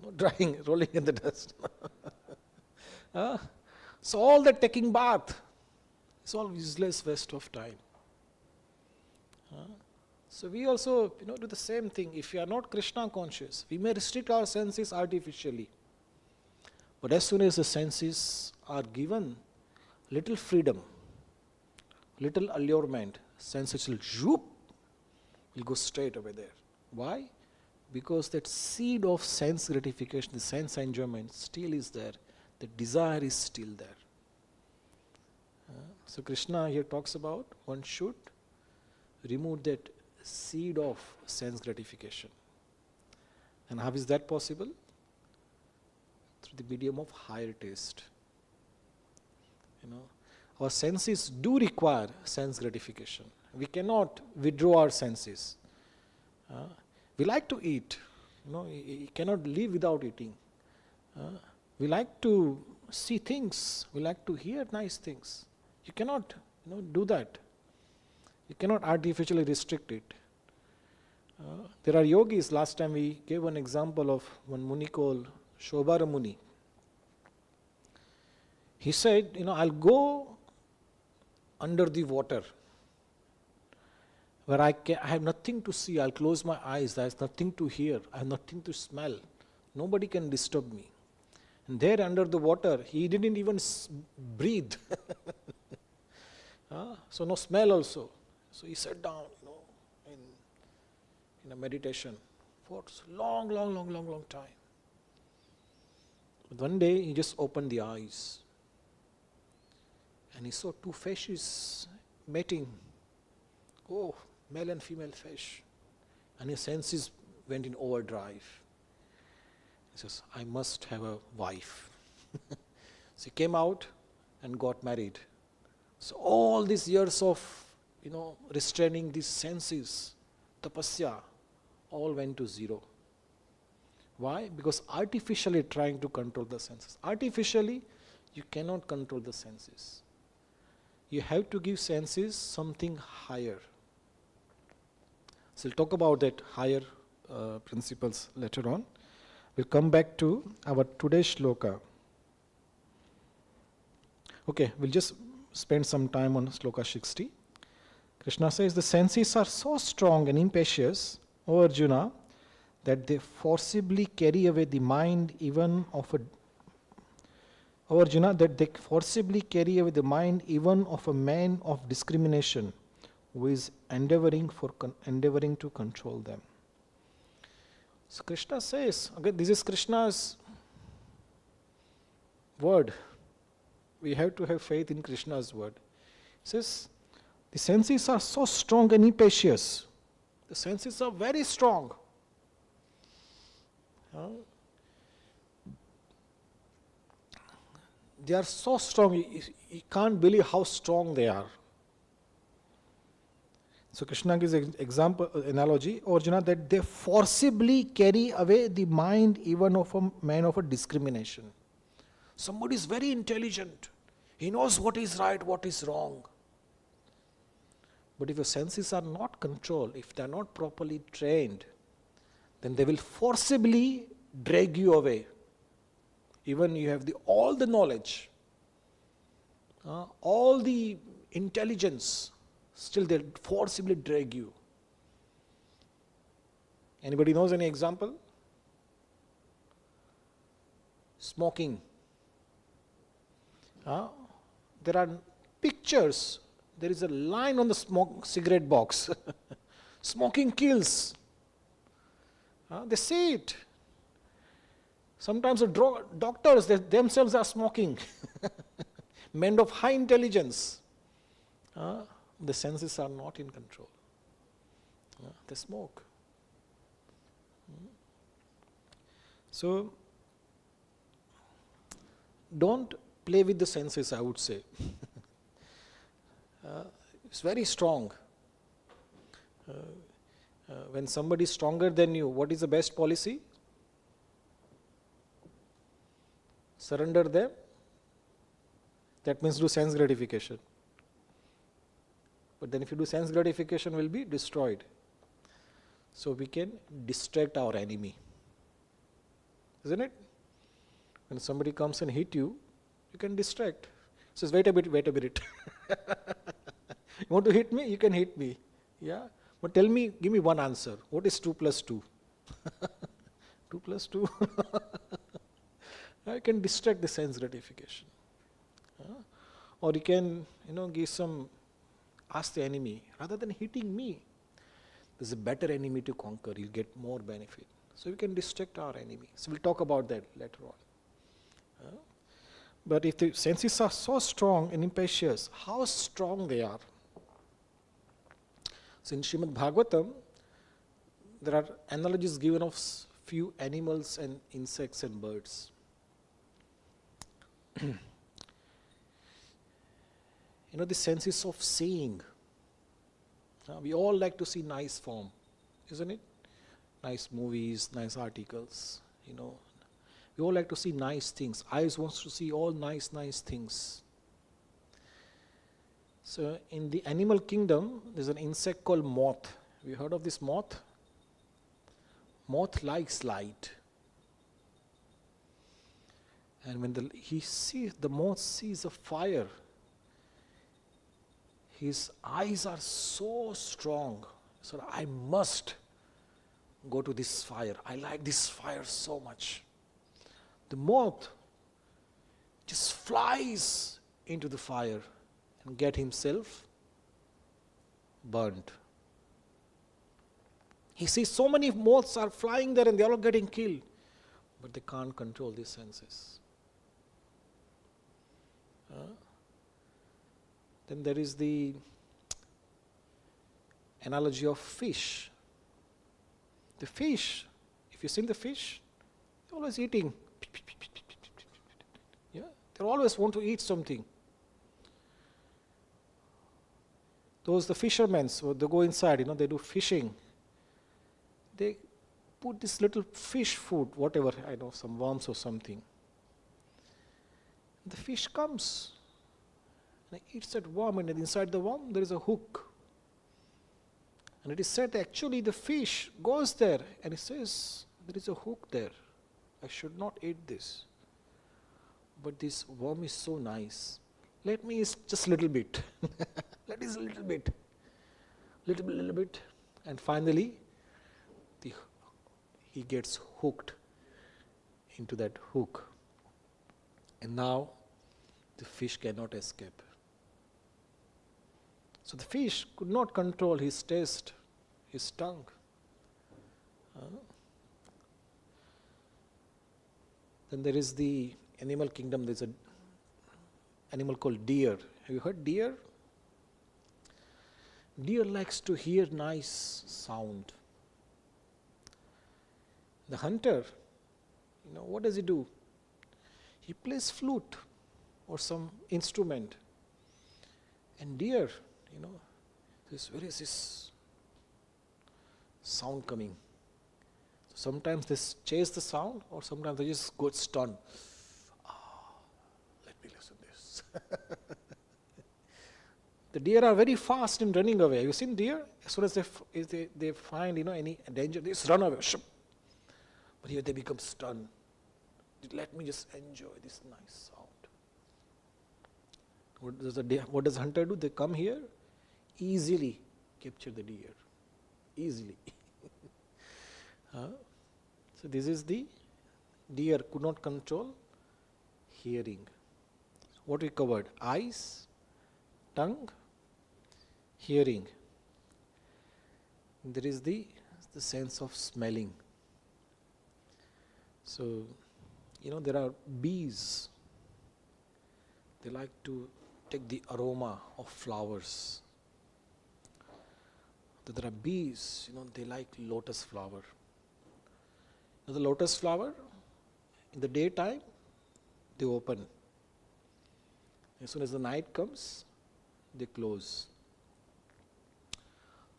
Not drying, rolling in the dust. So all that taking bath is all useless waste of time. So we also do the same thing. If we are not Krishna conscious, we may restrict our senses artificially. But as soon as the senses are given little freedom, little allurement, senses will go straight over there. Why? Because that seed of sense gratification, the sense enjoyment still is there. The desire is still there. So Krishna here talks about one should remove that seed of sense gratification. And how is that possible? Through the medium of higher taste. Our senses do require sense gratification. We cannot withdraw our senses. We like to eat. You cannot live without eating. We like to see things. We like to hear nice things. You cannot do that. You cannot artificially restrict it. There are yogis. Last time we gave an example of one Muni called Shobhara Muni. He said, I'll go under the water where I have nothing to see. I'll close my eyes. There's nothing to hear. I have nothing to smell. Nobody can disturb me. And there under the water, he didn't even breathe. So no smell also. So he sat down, in a meditation for long time. But one day he just opened the eyes and he saw two fishes mating. Oh, male and female fish. And his senses went in overdrive. He says, I must have a wife. So he came out and got married. So all these years of restraining these senses, tapasya, all went to zero. Why? Because artificially trying to control the senses. Artificially, you cannot control the senses. You have to give senses something higher. So we'll talk about that higher principles later on. We'll come back to our today's shloka. Okay, we'll just spend some time on shloka 60. Krishna says, the senses are so strong and impetuous, O Arjuna, that they forcibly carry away the mind even of a man of discrimination who is endeavoring to control them. So Krishna says, again, this is Krishna's word. We have to have faith in Krishna's word. He says, the senses are so strong and impetuous. The senses are very strong. They are so strong, you can't believe how strong they are. So Krishna gives an analogy, Arjuna, that they forcibly carry away the mind even of a man of a discrimination. Somebody is very intelligent. He knows what is right, what is wrong. But if your senses are not controlled, if they are not properly trained, then they will forcibly drag you away. Even you have all the knowledge, all the intelligence, still they'll forcibly drag you. Anybody knows any example? Smoking. There are pictures. There is a line on the cigarette box. Smoking kills. They say it. Sometimes the doctors themselves are smoking. Men of high intelligence. The senses are not in control. They smoke. So, don't play with the senses, I would say. It's very strong. When somebody is stronger than you, what is the best policy? Surrender them. That means do sense gratification. But then if you do sense gratification, will be destroyed. So we can distract our enemy. Isn't it? When somebody comes and hit you, you can distract. Says, wait a bit. You want to hit me? You can hit me. Yeah. But tell me, give me one answer. What is 2 plus 2? 2 plus 2. I can distract the sense gratification. Or you can, give some, ask the enemy, rather than hitting me, there's a better enemy to conquer. You get more benefit. So we can distract our enemy. So we'll talk about that later on. But if the senses are so strong and impetuous, how strong they are? So in Srimad Bhagavatam, there are analogies given of few animals and insects and birds. The senses of seeing. We all like to see nice form, isn't it? Nice movies, nice articles, We all like to see nice things. Eyes wants to see all nice things. So in the animal kingdom, there's an insect called moth. Have you heard of this moth? Moth likes light. And when the moth sees a fire, his eyes are so strong. So I must go to this fire. I like this fire so much. The moth just flies into the fire and get himself burnt. He sees so many moths are flying there and they are all getting killed, but they can't control these senses. Then there is the analogy of fish. The fish, if you've seen the fish, they're always eating. Yeah, they always want to eat something. The fishermen, so they go inside, they do fishing. They put this little fish food, whatever, some worms or something. The fish comes and eats that worm, and inside the worm there is a hook. And it is said that actually the fish goes there and it says, there is a hook there. I should not eat this. But this worm is so nice. Let me eat just a little bit. Let me eat a little bit. Little bit. And finally, he gets hooked into that hook. And now, the fish cannot escape. So the fish could not control his taste, his tongue. Then there is the animal kingdom. There's an animal called deer. Have you heard deer? Deer likes to hear nice sound. The hunter, what does he do? He plays flute or some instrument. And deer, where is this sound coming? So sometimes they chase the sound, or sometimes they just go stunned. Let me listen to this. The deer are very fast in running away. Have you seen deer? As soon as they find any danger, they just run away. But here they become stunned. Let me just enjoy this nice sound. What does hunter do? They come here, easily capture the deer. Easily. So this is the deer could not control hearing. What we covered? Eyes, tongue, hearing. There is the sense of smelling. So, there are bees. They like to take the aroma of flowers. There are bees, they like lotus flower. The lotus flower, in the daytime, they open. As soon as the night comes, they close.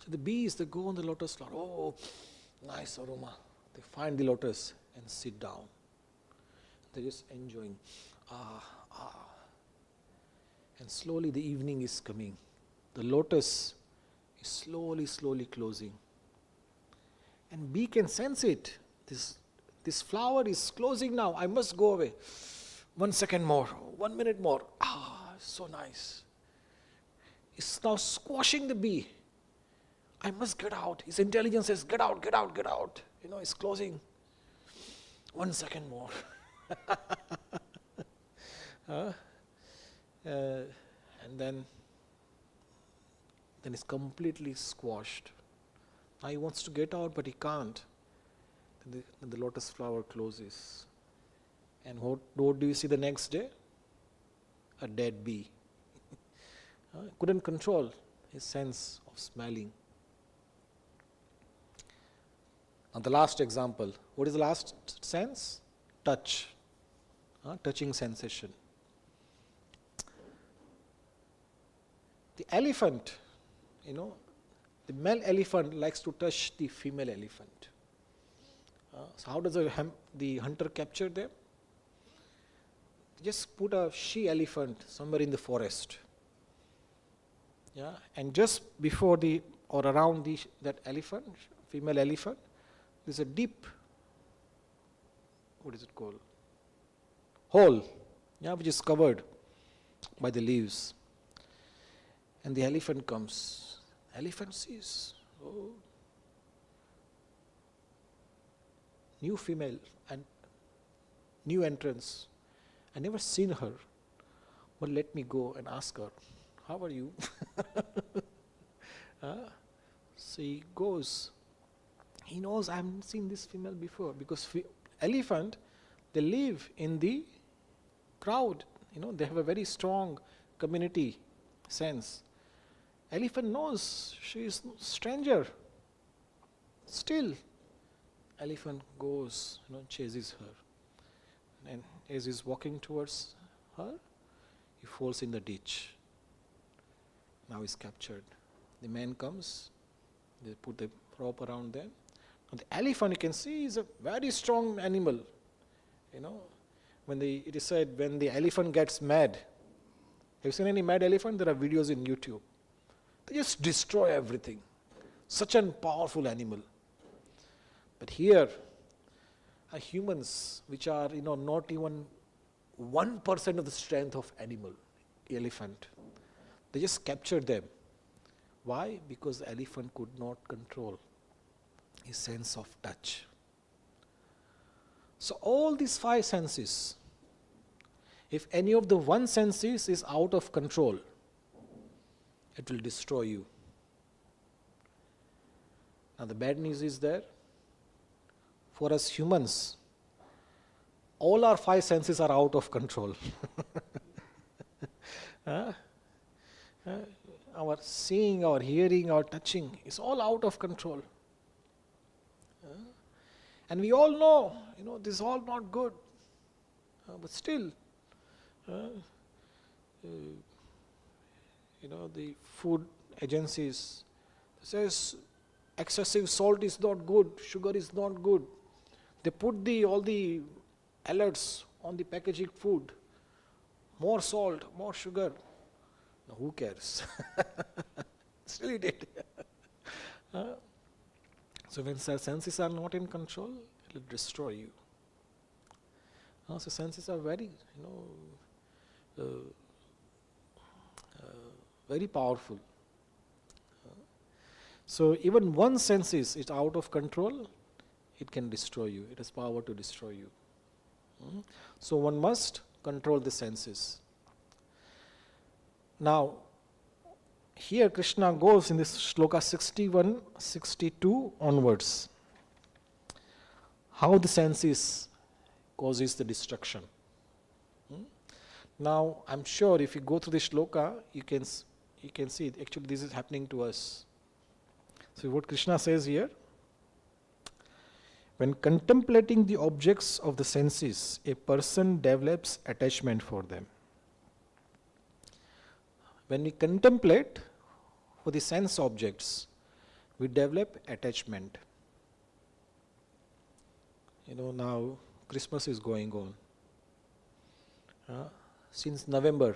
So the bees, they go on the lotus flower. Oh, nice aroma. They find the lotus and sit down. They're just enjoying. And slowly the evening is coming. the lotus is slowly closing. And bee can sense it. This flower is closing now. I must go away. 1 second more, 1 minute more. So nice. It's now squashing the bee. I must get out. His intelligence says, get out, get out, get out. It's closing. 1 second more. And then it's completely squashed. Now he wants to get out, but he can't. Then the lotus flower closes. And what do you see the next day? A dead bee. Couldn't control his sense of smelling. Now the last example. What is the last sense? Touch. Touching sensation. The elephant, the male elephant likes to touch the female elephant. So how does the hunter capture them? Just put a she elephant somewhere in the forest. And just before or around that elephant, female elephant, there's a deep, what is it called? Hole, which is covered by the leaves. And the elephant comes. Elephant sees, new female and new entrance. I never seen her, but let me go and ask her, how are you? So he goes. He knows I haven't seen this female before, because elephant, they live in the crowd. They have a very strong community sense. Elephant knows she is stranger. Still, elephant goes, chases her. And as he's walking towards her, he falls in the ditch. Now he's captured. The man comes, they put the rope around them. Now the elephant, you can see, is a very strong animal. It is said when the elephant gets mad. Have you seen any mad elephant? There are videos in YouTube. They just destroy everything. Such a powerful animal. But here are humans which are, not even 1% of the strength of elephant. They just captured them. Why? Because the elephant could not control his sense of touch. So all these 5 senses, if any of the one senses is out of control, it will destroy you. Now the bad news is there. For us humans, all our 5 senses are out of control. Our seeing, our hearing, our touching is all out of control. And we all know, this is all not good. But still, the food agencies says excessive salt is not good, sugar is not good. They put all the alerts on the packaging food. More salt, more sugar. Now who cares? Still eat it. So when senses are not in control, it will destroy you. So senses are very, very powerful. So even one sense is out of control, it can destroy you. It has power to destroy you. So one must control the senses. Now, here Krishna goes in this shloka 61, 62 onwards. How the senses causes the destruction. Now, I'm sure if you go through the shloka, you can see it. Actually, this is happening to us. So what Krishna says here, when contemplating the objects of the senses, a person develops attachment for them. When we contemplate for the sense objects, we develop attachment. Now Christmas is going on. Since November,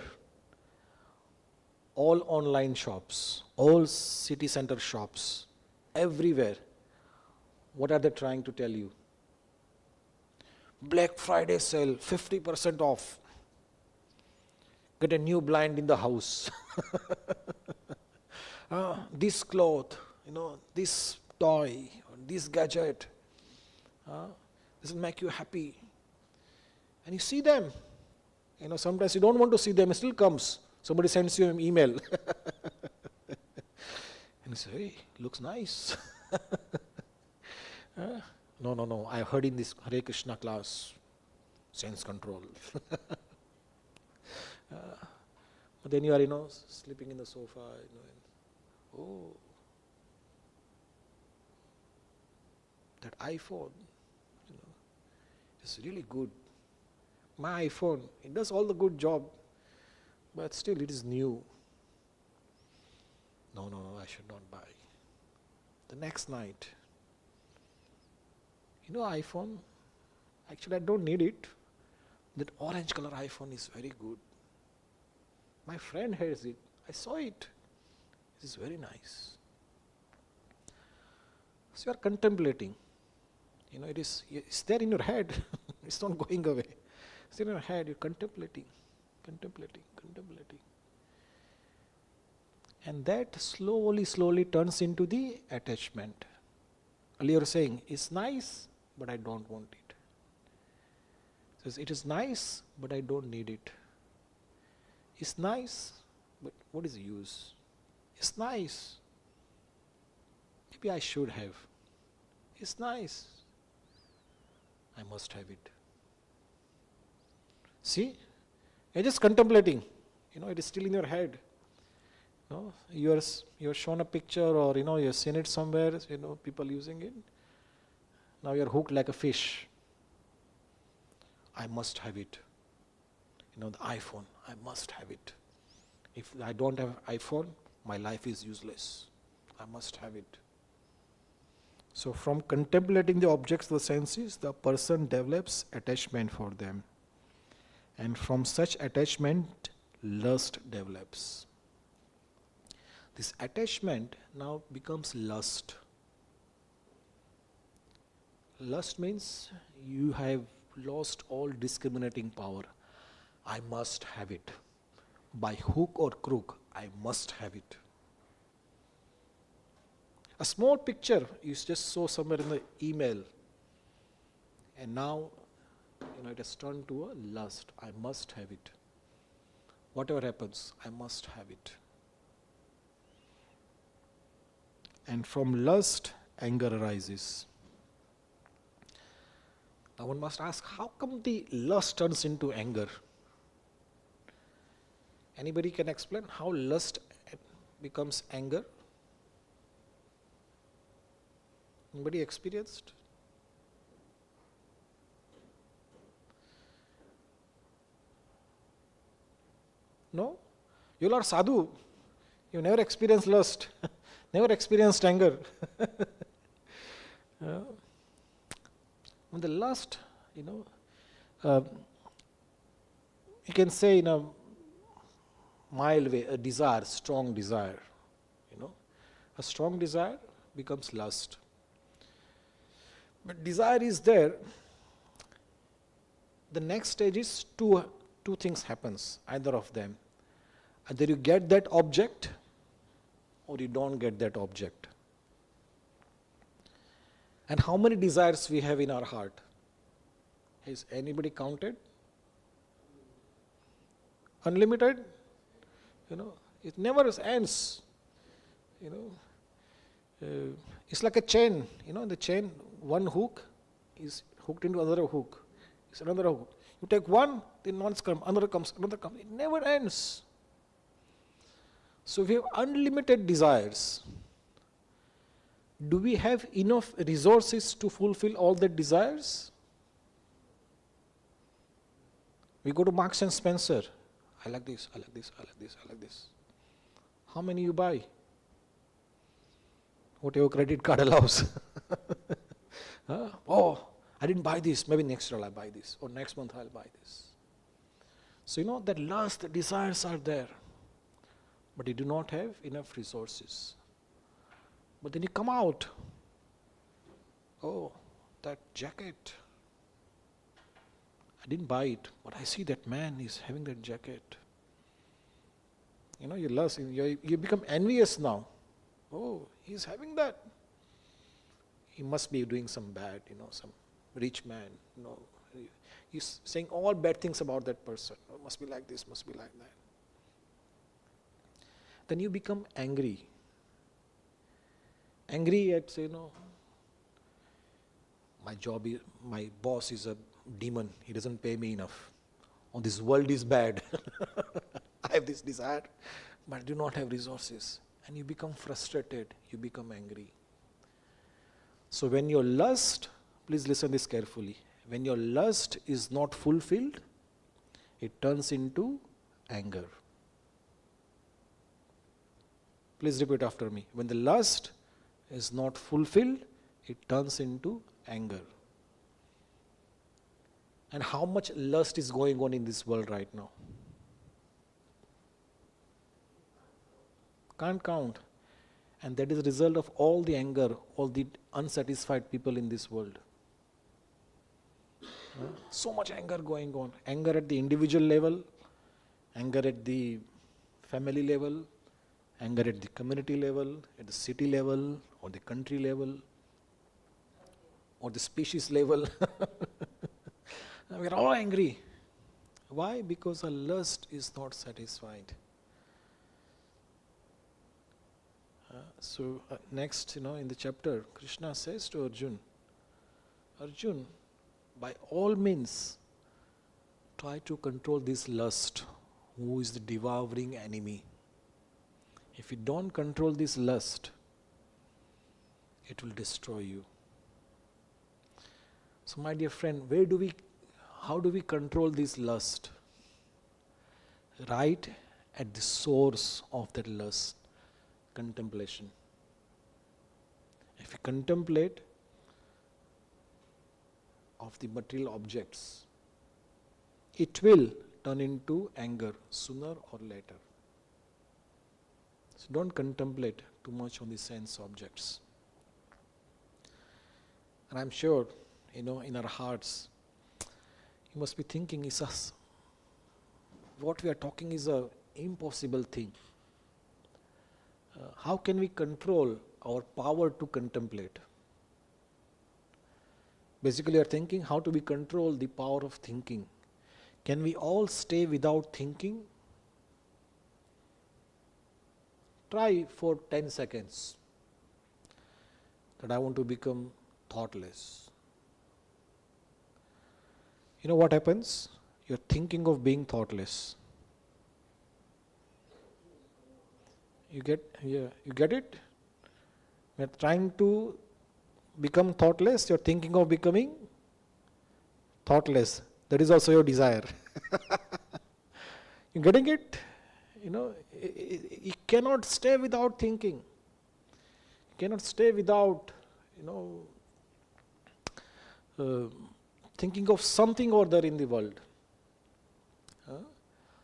all online shops, all city center shops, everywhere, what are they trying to tell you? Black Friday sale, 50% off. Get a new blind in the house. This cloth, this toy, or this gadget, this will make you happy. And you see them. Sometimes you don't want to see them, it still comes. Somebody sends you an email. And you say, hey, looks nice. No, I heard in this Hare Krishna class, sense control. But then you are, sleeping in the sofa, and, oh, that iPhone, is really good. My iPhone, it does all the good job, but still it is new. No, I should not buy. The next night, iPhone, actually I don't need it. That orange color iPhone is very good. My friend has it. I saw it. It is very nice. So you are contemplating. It's there in your head. It's not going away. It's in your head. You're contemplating. And that slowly turns into the attachment. Earlier you were saying, it's nice, but I don't want it. Says, it is nice, but I don't need it. It's nice, but what is the use? It's nice. Maybe I should have. It's nice. I must have it. See? You're just contemplating. It is still in your head. You're shown a picture or, you've seen it somewhere, people using it. Now you're hooked like a fish. I must have it. The iPhone, I must have it. If I don't have iPhone, my life is useless. I must have it. So from contemplating the objects of the senses, the person develops attachment for them. And from such attachment, lust develops. This attachment now becomes lust. Lust means you have lost all discriminating power. I must have it. By hook or crook, I must have it. A small picture you just saw somewhere in the email, and now it has turned to a lust. I must have it. Whatever happens, I must have it. And from lust, anger arises. Now one must ask, how come the lust turns into anger? Anybody can explain how lust becomes anger? Anybody experienced? No? You are sadhu. You never experienced lust. Never experienced anger. When the lust, you can say in a mild way, a desire, strong desire. A strong desire becomes lust. But desire is there. The next stage is two things happens, either of them. Either you get that object or you don't get that object. And how many desires we have in our heart? Has anybody counted? Unlimited? It never ends. It's like a chain. The chain, one hook is hooked into another hook. It's another hook. You take one, then one comes, another comes, another comes. It never ends. So we have unlimited desires. Do we have enough resources to fulfill all the desires? We go to Marks and Spencer. I like this, I like this, I like this, I like this. How many you buy? Whatever credit card allows. Oh, I didn't buy this. Maybe next year I'll buy this. Or next month I'll buy this. So that lust, the desires are there. but you do not have enough resources. But then you come out, oh, that jacket, I didn't buy it, but I see that man is having that jacket. You lust, you become envious now. Oh, he's having that. He must be doing some bad, some rich man. He's saying all bad things about that person. Oh, must be like this, must be like that. Then you become angry. Angry at, my boss is a demon. He doesn't pay me enough. Oh, this world is bad. I have this desire, but I do not have resources. And you become frustrated. You become angry. So when your lust, please listen this carefully. When your lust is not fulfilled, it turns into anger. Please repeat after me. When the lust is not fulfilled, it turns into anger. And how much lust is going on in this world right now? Can't count. And that is the result of all the anger, all the unsatisfied people in this world. So much anger going on. Anger at the individual level, anger at the family level, anger at the community level, at the city level, or the country level, or the species level. We are all angry. Why? Because our lust is not satisfied. Next, in the chapter, Krishna says to Arjun, Arjun, by all means, try to control this lust, who is the devouring enemy. If you don't control this lust, it will destroy you. So my dear friend, how do we control this lust? Right at the source of that lust, contemplation. If you contemplate of the material objects, it will turn into anger sooner or later. So don't contemplate too much on the sense objects. And I'm sure, in our hearts, you must be thinking, what we are talking is an impossible thing. How can we control our power to contemplate? Basically, you are thinking, how do we control the power of thinking? Can we all stay without thinking? Try for 10 seconds that I want to become thoughtless. You know what happens? You're thinking of being thoughtless. You get it? You're trying to become thoughtless, you're thinking of becoming thoughtless. That is also your desire. You getting it? You cannot stay without thinking. You cannot stay without, thinking of something or other in the world.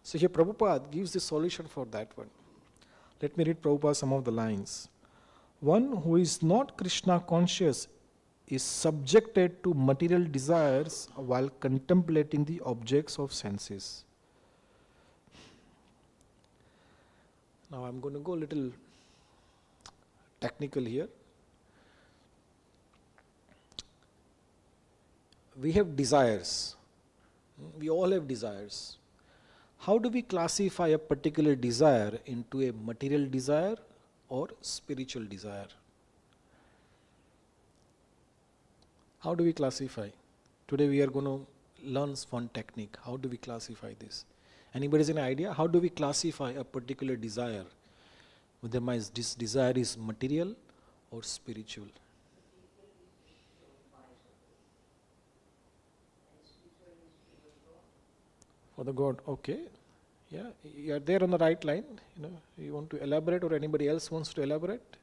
So here Prabhupada gives the solution for that one. Let me read Prabhupada some of the lines. One who is not Krishna conscious is subjected to material desires while contemplating the objects of senses. Now I'm going to go a little technical here. We have desires. We all have desires. How do we classify a particular desire into a material desire or spiritual desire? How do we classify? Today we are going to learn one technique. How do we classify this? Anybody has an idea? How do we classify a particular desire? Whether this desire is material or spiritual? For the God, okay. Yeah, you are there on the right line. You want to elaborate, or anybody else wants to elaborate?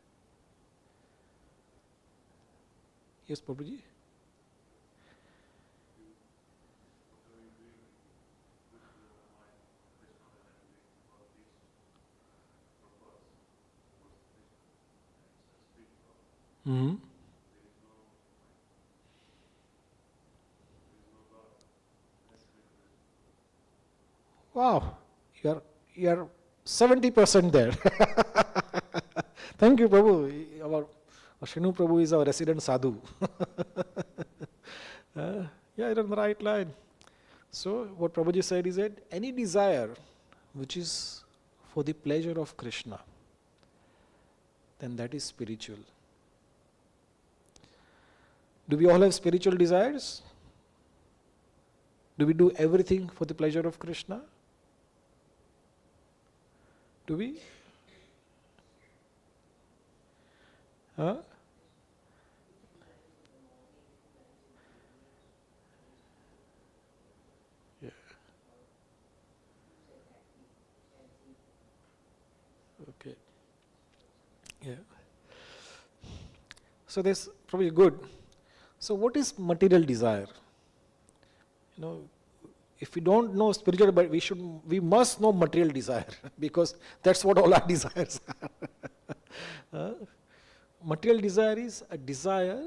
Yes, Prabhuji. Hmm. Wow, you're 70% there. Thank you, Prabhu. Our Shinu Prabhu is our resident sadhu. Yeah, you're on the right line. So, what Prabhuji said is that any desire which is for the pleasure of Krishna, then that is spiritual. Do we all have spiritual desires? Do we do everything for the pleasure of Krishna? Do we? Huh? Yeah. Okay. Yeah. So this probably good. So what is material desire? You know, if we don't know spiritual, but we must know material desire because that's what all our desires are. Material desire is a desire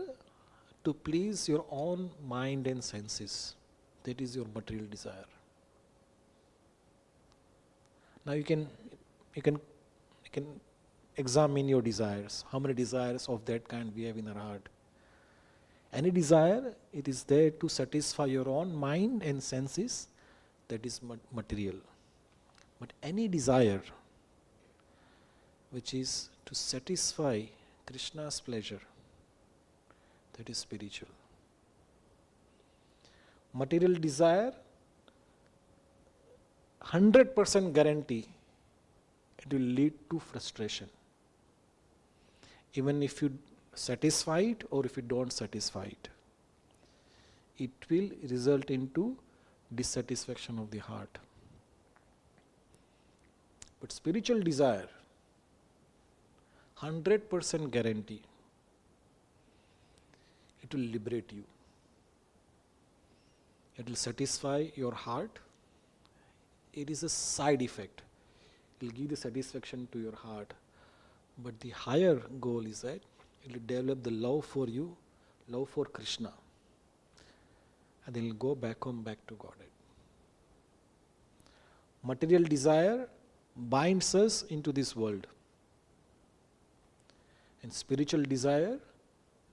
to please your own mind and senses. That is your material desire. Now you can examine your desires. How many desires of that kind we have in our heart? Any desire, it is there to satisfy your own mind and senses, that is material. But any desire which is to satisfy Krishna's pleasure, that is spiritual. Material desire, 100% guarantee, it will lead to frustration. Even if you satisfy it or if you don't satisfy it, it will result into dissatisfaction of the heart. But spiritual desire, 100% guarantee, it will liberate you. It will satisfy your heart. It is a side effect. It will give the satisfaction to your heart. But the higher goal is that it will develop the love for you, love for Krishna. And then it will go back to Godhead. Material desire binds us into this world. And spiritual desire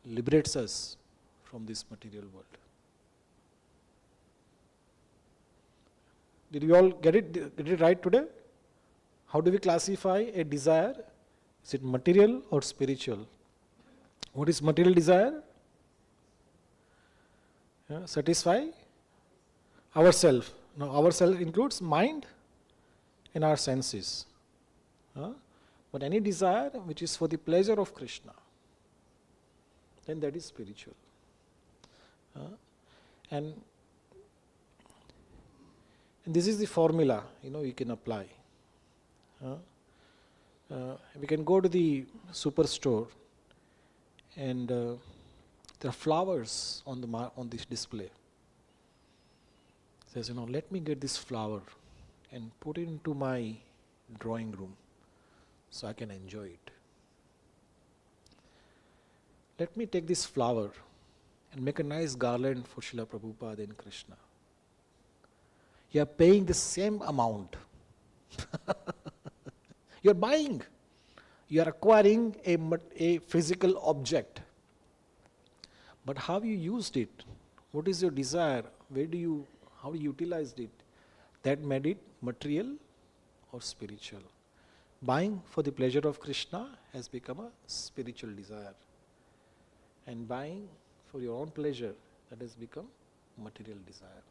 liberates us from this material world. Did you all get it right today? How do we classify a desire? Is it material or spiritual? What is material desire? Satisfy ourself. Now ourself includes mind and our senses. But any desire which is for the pleasure of Krishna, then that is spiritual. And this is the formula, you can apply. We can go to the superstore and there are flowers on this display. It says, let me get this flower and put it into my drawing room so I can enjoy it. Let me take this flower and make a nice garland for Srila Prabhupada and Krishna. You are paying the same amount. You are buying. You are acquiring a physical object. But how you used it? What is your desire? How you utilized it? That made it material or spiritual. Buying for the pleasure of Krishna has become a spiritual desire. And buying for your own pleasure, that has become material desire.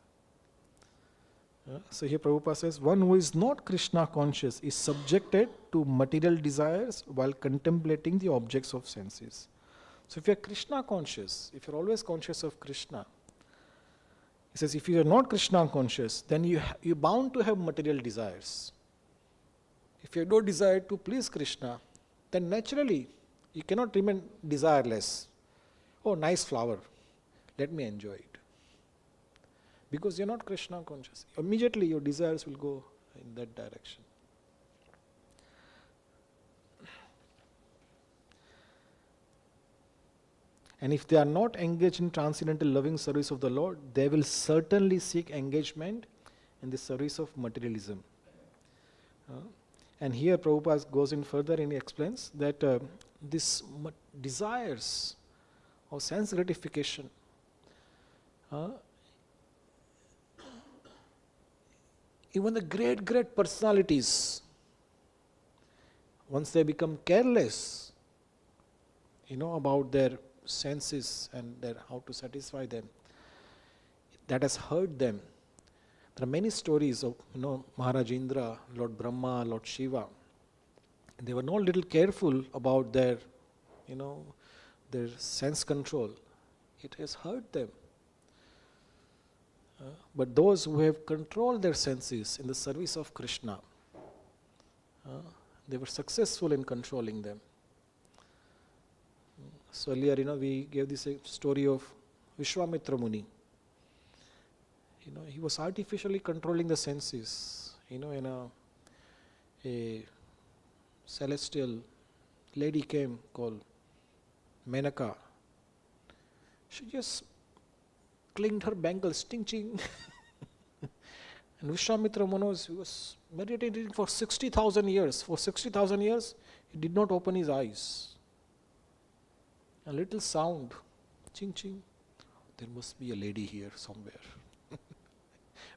So here Prabhupada says, one who is not Krishna conscious is subjected to material desires while contemplating the objects of senses. So if you are Krishna conscious, if you are always conscious of Krishna, he says if you are not Krishna conscious, then you're bound to have material desires. If you have no desire to please Krishna, then naturally you cannot remain desireless. Oh, nice flower, let me enjoy it. Because you're not Krishna conscious. Immediately your desires will go in that direction. And if they are not engaged in transcendental loving service of the Lord, they will certainly seek engagement in the service of materialism. And here Prabhupada goes in further and he explains that this desires of sense gratification even the great personalities, once they become careless, about their senses and how to satisfy them, that has hurt them. There are many stories of Maharaj Indra, Lord Brahma, Lord Shiva. They were not little careful about their their sense control. It has hurt them. But those who have controlled their senses in the service of Krishna, they were successful in controlling them. So earlier, we gave this story of Vishwamitra Muni. He was artificially controlling the senses. In a celestial lady came called Menaka. She just clinged her bangles, ting ching. And Vishwamitra Muni was meditating for 60,000 years. For 60,000 years, he did not open his eyes. A little sound, ching ching. There must be a lady here somewhere.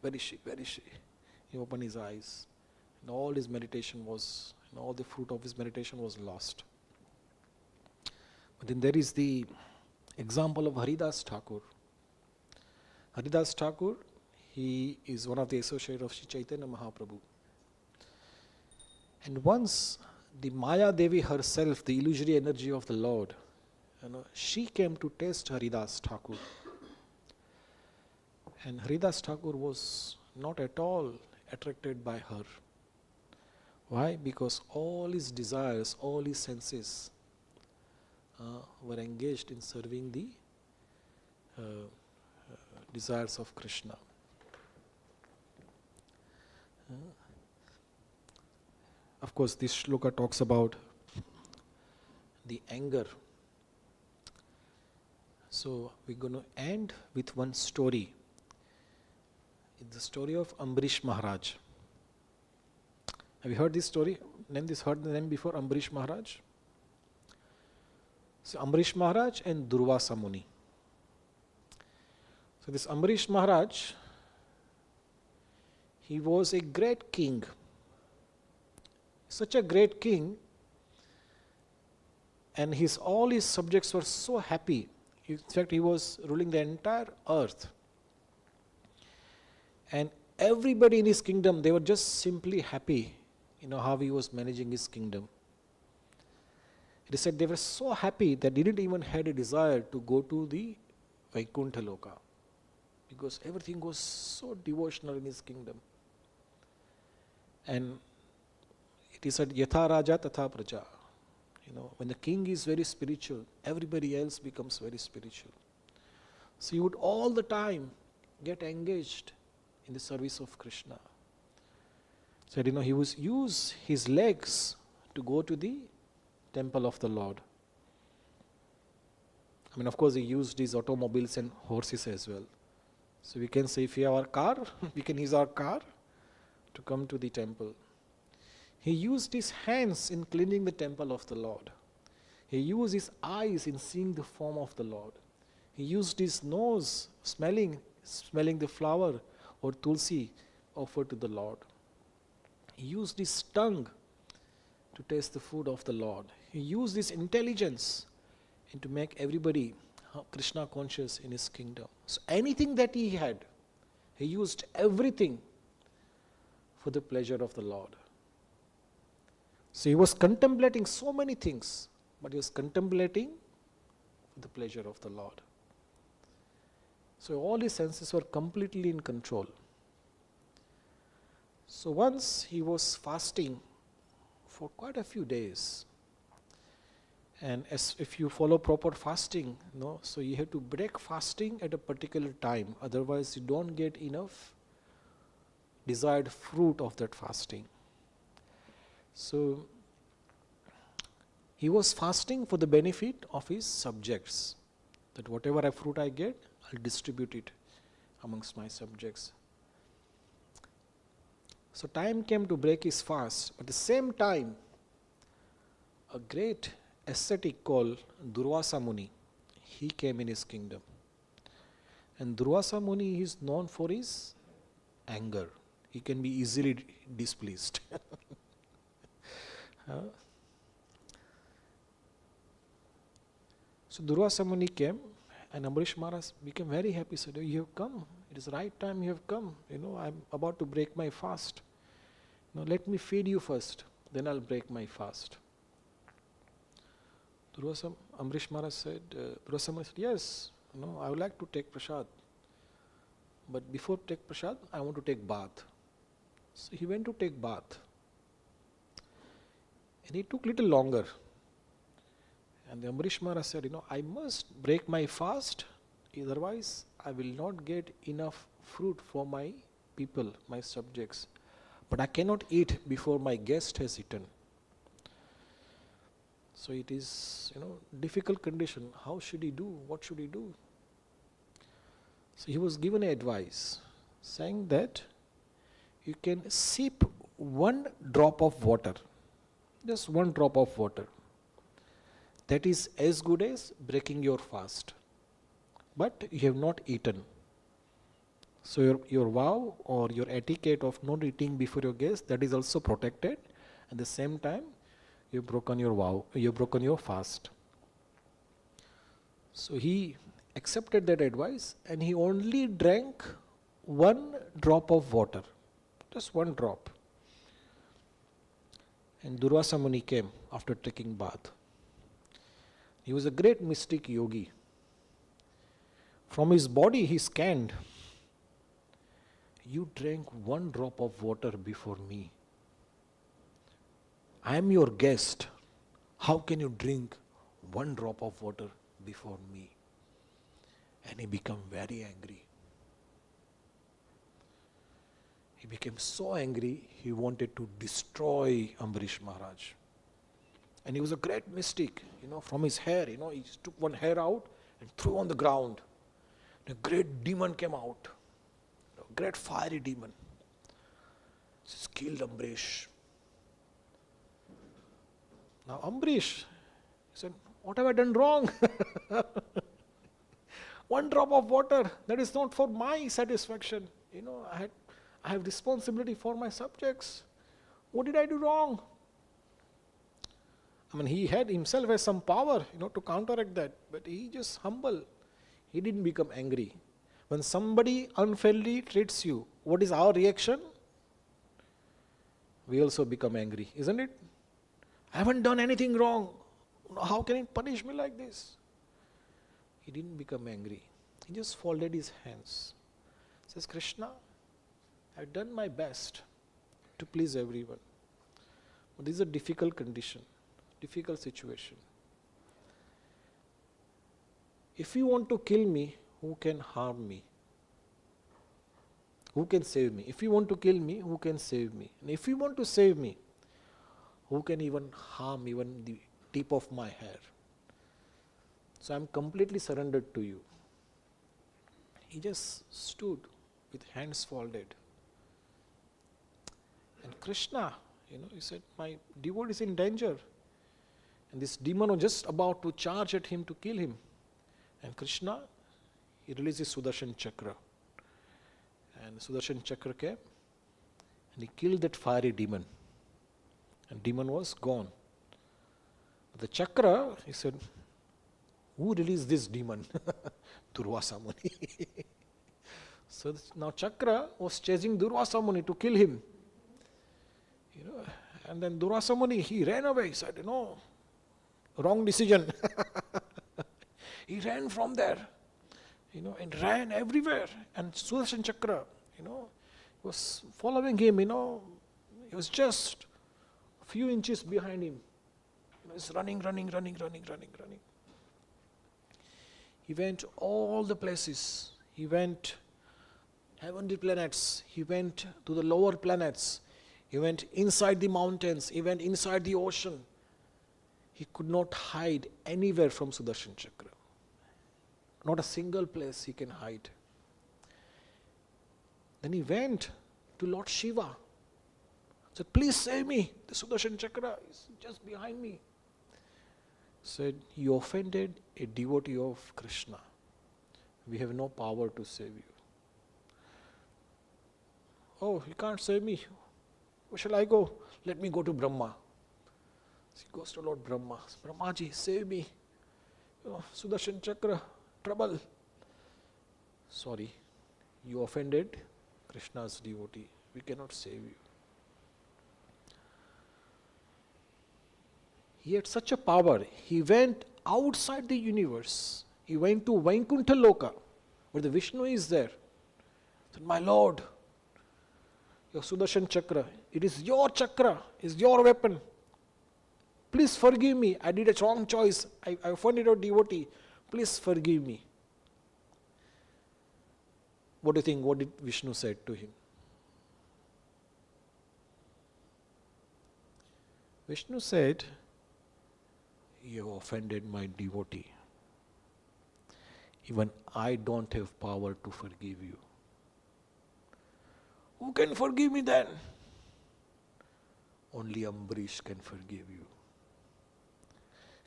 Where is she? Where is she? He opened his eyes, and all his meditation was, all the fruit of his meditation was lost. But then there is the example of Haridas Thakur. Haridas Thakur, he is one of the associates of Sri Chaitanya Mahaprabhu. And once the Maya Devi herself, the illusory energy of the Lord, she came to test Haridas Thakur. And Haridas Thakur was not at all attracted by her. Why? Because all his desires, all his senses were engaged in serving the desires of Krishna. Of course, this shloka talks about the anger. So we're going to end with one story. It's the story of Ambarish Maharaj. Have you heard this story? Heard the name before, Ambarish Maharaj? So Ambarish Maharaj and Durvasa Muni. So this Ambarish Maharaj, he was a great king. Such a great king, and all his subjects were so happy. In fact, he was ruling the entire earth. And everybody in his kingdom, they were just simply happy, how he was managing his kingdom. It is said they were so happy that they didn't even had a desire to go to the Vaikuntha Loka, because everything was so devotional in his kingdom. And it is said, Yatha Raja Tatha Praja. When the king is very spiritual, everybody else becomes very spiritual. So he would all the time get engaged in the service of Krishna. So he would use his legs to go to the temple of the Lord. Of course, he used his automobiles and horses as well. So we can say, if we have our car, we can use our car to come to the temple. He used his hands in cleaning the temple of the Lord. He used his eyes in seeing the form of the Lord. He used his nose smelling the flower or tulsi offered to the Lord. He used his tongue to taste the food of the Lord. He used his intelligence and to make everybody Krishna conscious in his kingdom. So anything that he had, he used everything for the pleasure of the Lord. So he was contemplating so many things, but he was contemplating for the pleasure of the Lord. So all his senses were completely in control. So once he was fasting for quite a few days. And if you follow proper fasting, so you have to break fasting at a particular time, otherwise you don't get enough desired fruit of that fasting. So he was fasting for the benefit of his subjects. that whatever fruit I get, I'll distribute it amongst my subjects. So time came to break his fast. But at the same time, a great ascetic called Durvasa Muni, he came in his kingdom. And Durvasa Muni is known for his anger. He can be easily displeased. So Durvasa Muni came, and Ambarish Maharaj became very happy. He said, you have come. It is the right time you have come. I'm about to break my fast. Let me feed you first, then I'll break my fast. Ambarish Maharaj said, yes, I would like to take prasad. But before take prasad, I want to take bath. So he went to take bath. And it took little longer. And the Ambarish Maharaj said, I must break my fast, otherwise I will not get enough fruit for my people, my subjects. But I cannot eat before my guest has eaten. So it is, difficult condition. How should he do? What should he do? So he was given advice, saying that you can sip one drop of water, just one drop of water. That is as good as breaking your fast. But you have not eaten. So your vow or your etiquette of not eating before your guest, that is also protected. At the same time, you have broken your vow, you have broken your fast. So he accepted that advice and he only drank one drop of water. Just one drop. And Durvasa Muni came after taking bath. He was a great mystic yogi. From his body he scanned. You drank one drop of water before me. I am your guest. How can you drink one drop of water before me? And he became very angry. He became so angry, he wanted to destroy Ambarish Maharaj. And he was a great mystic, from his hair, he took one hair out and threw on the ground. A great demon came out, a great fiery demon. Just killed Ambarish. Now Ambarish said, what have I done wrong? One drop of water, that is not for my satisfaction. I have responsibility for my subjects. What did I do wrong? He had himself has some power, to counteract that. But he just humble. He didn't become angry. When somebody unfairly treats you, what is our reaction? We also become angry, isn't it? I haven't done anything wrong. How can it punish me like this? He didn't become angry. He just folded his hands. Says, Krishna, I've done my best to please everyone. But this is a difficult condition, difficult situation. If you want to kill me, who can harm me? Who can save me? If you want to kill me, who can save me? And if you want to save me, who can even harm even the tip of my hair? So I'm completely surrendered to you. He just stood with hands folded. And Krishna, he said, my devotee is in danger. And this demon was just about to charge at him to kill him. And Krishna, he released his Sudarshan Chakra. And Sudarshan Chakra came and he killed that fiery demon. And demon was gone. But the Chakra, he said, who released this demon? Durvasa Muni. So now Chakra was chasing Durvasa Muni to kill him. And then Durvasa Muni, he ran away. He said, wrong decision. He ran from there, and ran everywhere. And Sudarshan Chakra, was following him, he was just a few inches behind him. He was running. He went all the places. He went heavenly planets. He went to the lower planets. He went inside the mountains. He went inside the ocean. He could not hide anywhere from Sudarshan Chakra. Not a single place he can hide. Then he went to Lord Shiva. Said, please save me. The Sudarshan Chakra is just behind me. Said, you offended a devotee of Krishna. We have no power to save you. Oh, you can't save me. Where shall I go? Let me go to Brahma. So he goes to Lord Brahma. Brahmaji, save me. Sudarshan Chakra, trouble. Sorry, you offended Krishna's devotee. We cannot save you. He had such a power. He went outside the universe. He went to Vaikuntha Loka, where the Vishnu is there. He said, my Lord, your Sudarshan Chakra, it is your chakra, it is your weapon. Please forgive me. I did a wrong choice. I offended your devotee. Please forgive me. What do you think? What did Vishnu say to him? Vishnu said, you offended my devotee. Even I don't have power to forgive you. Who can forgive me then? Only Ambarish can forgive you.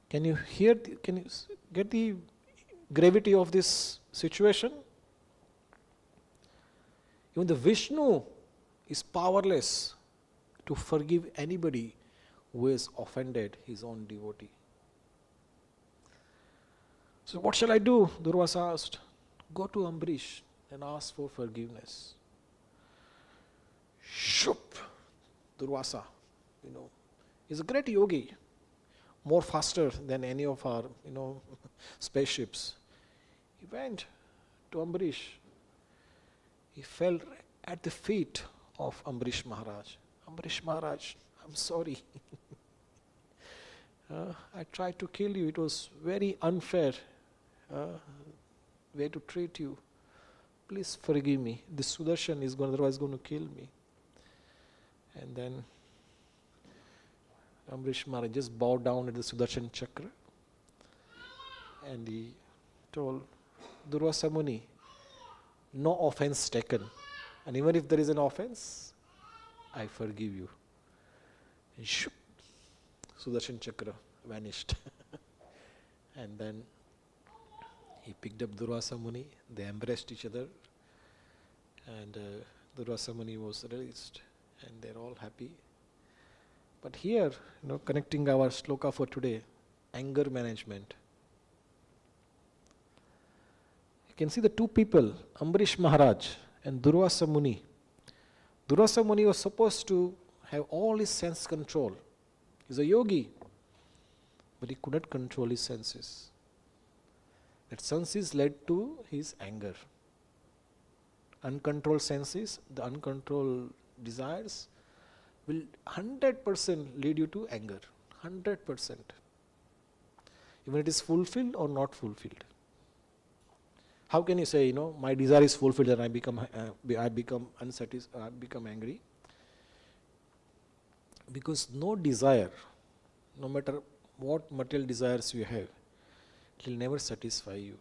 Can you hear, can you get the gravity of this situation? Even the Vishnu is powerless to forgive anybody who has offended his own devotee. So what shall I do? Durvasa asked. Go to Ambarish and ask for forgiveness. Shup! Durvasa, is a great yogi, more faster than any of our, spaceships. He went to Ambarish. He fell at the feet of Ambarish Maharaj. Ambarish Maharaj, I'm sorry. I tried to kill you. It was very unfair way to treat you. Please forgive me. This Sudarshan is otherwise going to kill me. And then Ambarish Maharaj just bowed down at the Sudarshan Chakra and he told Durvasa Muni, no offense taken. And even if there is an offense, I forgive you. And shoop, Sudarshan Chakra vanished. And then he picked up Durvasa Muni, they embraced each other, and Durvasa Muni was released, and they're all happy. But here, connecting our shloka for today, anger management. You can see the two people, Ambarish Maharaj and Durvasa Muni. Durvasa Muni was supposed to have all his sense control. He's a yogi, but he could not control his senses. That senses led to his anger. Uncontrolled senses, the uncontrolled desires will 100% lead you to anger. 100%. Even it is fulfilled or not fulfilled. How can you say, my desire is fulfilled and I become unsatisfied, I become angry? Because no desire, no matter what material desires you have, it will never satisfy you.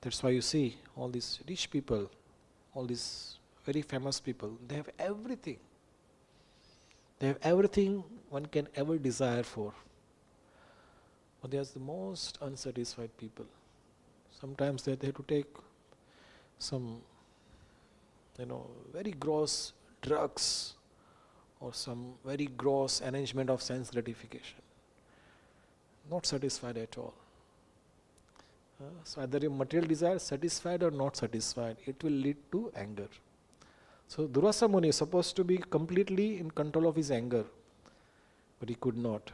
That's why you see all these rich people, all these very famous people, they have everything. They have everything one can ever desire for. But they are the most unsatisfied people. Sometimes they have to take some, very gross drugs or some very gross arrangement of sense gratification. Not satisfied at all. So either your material desire satisfied or not satisfied, it will lead to anger. So Durvasa Muni is supposed to be completely in control of his anger, but he could not.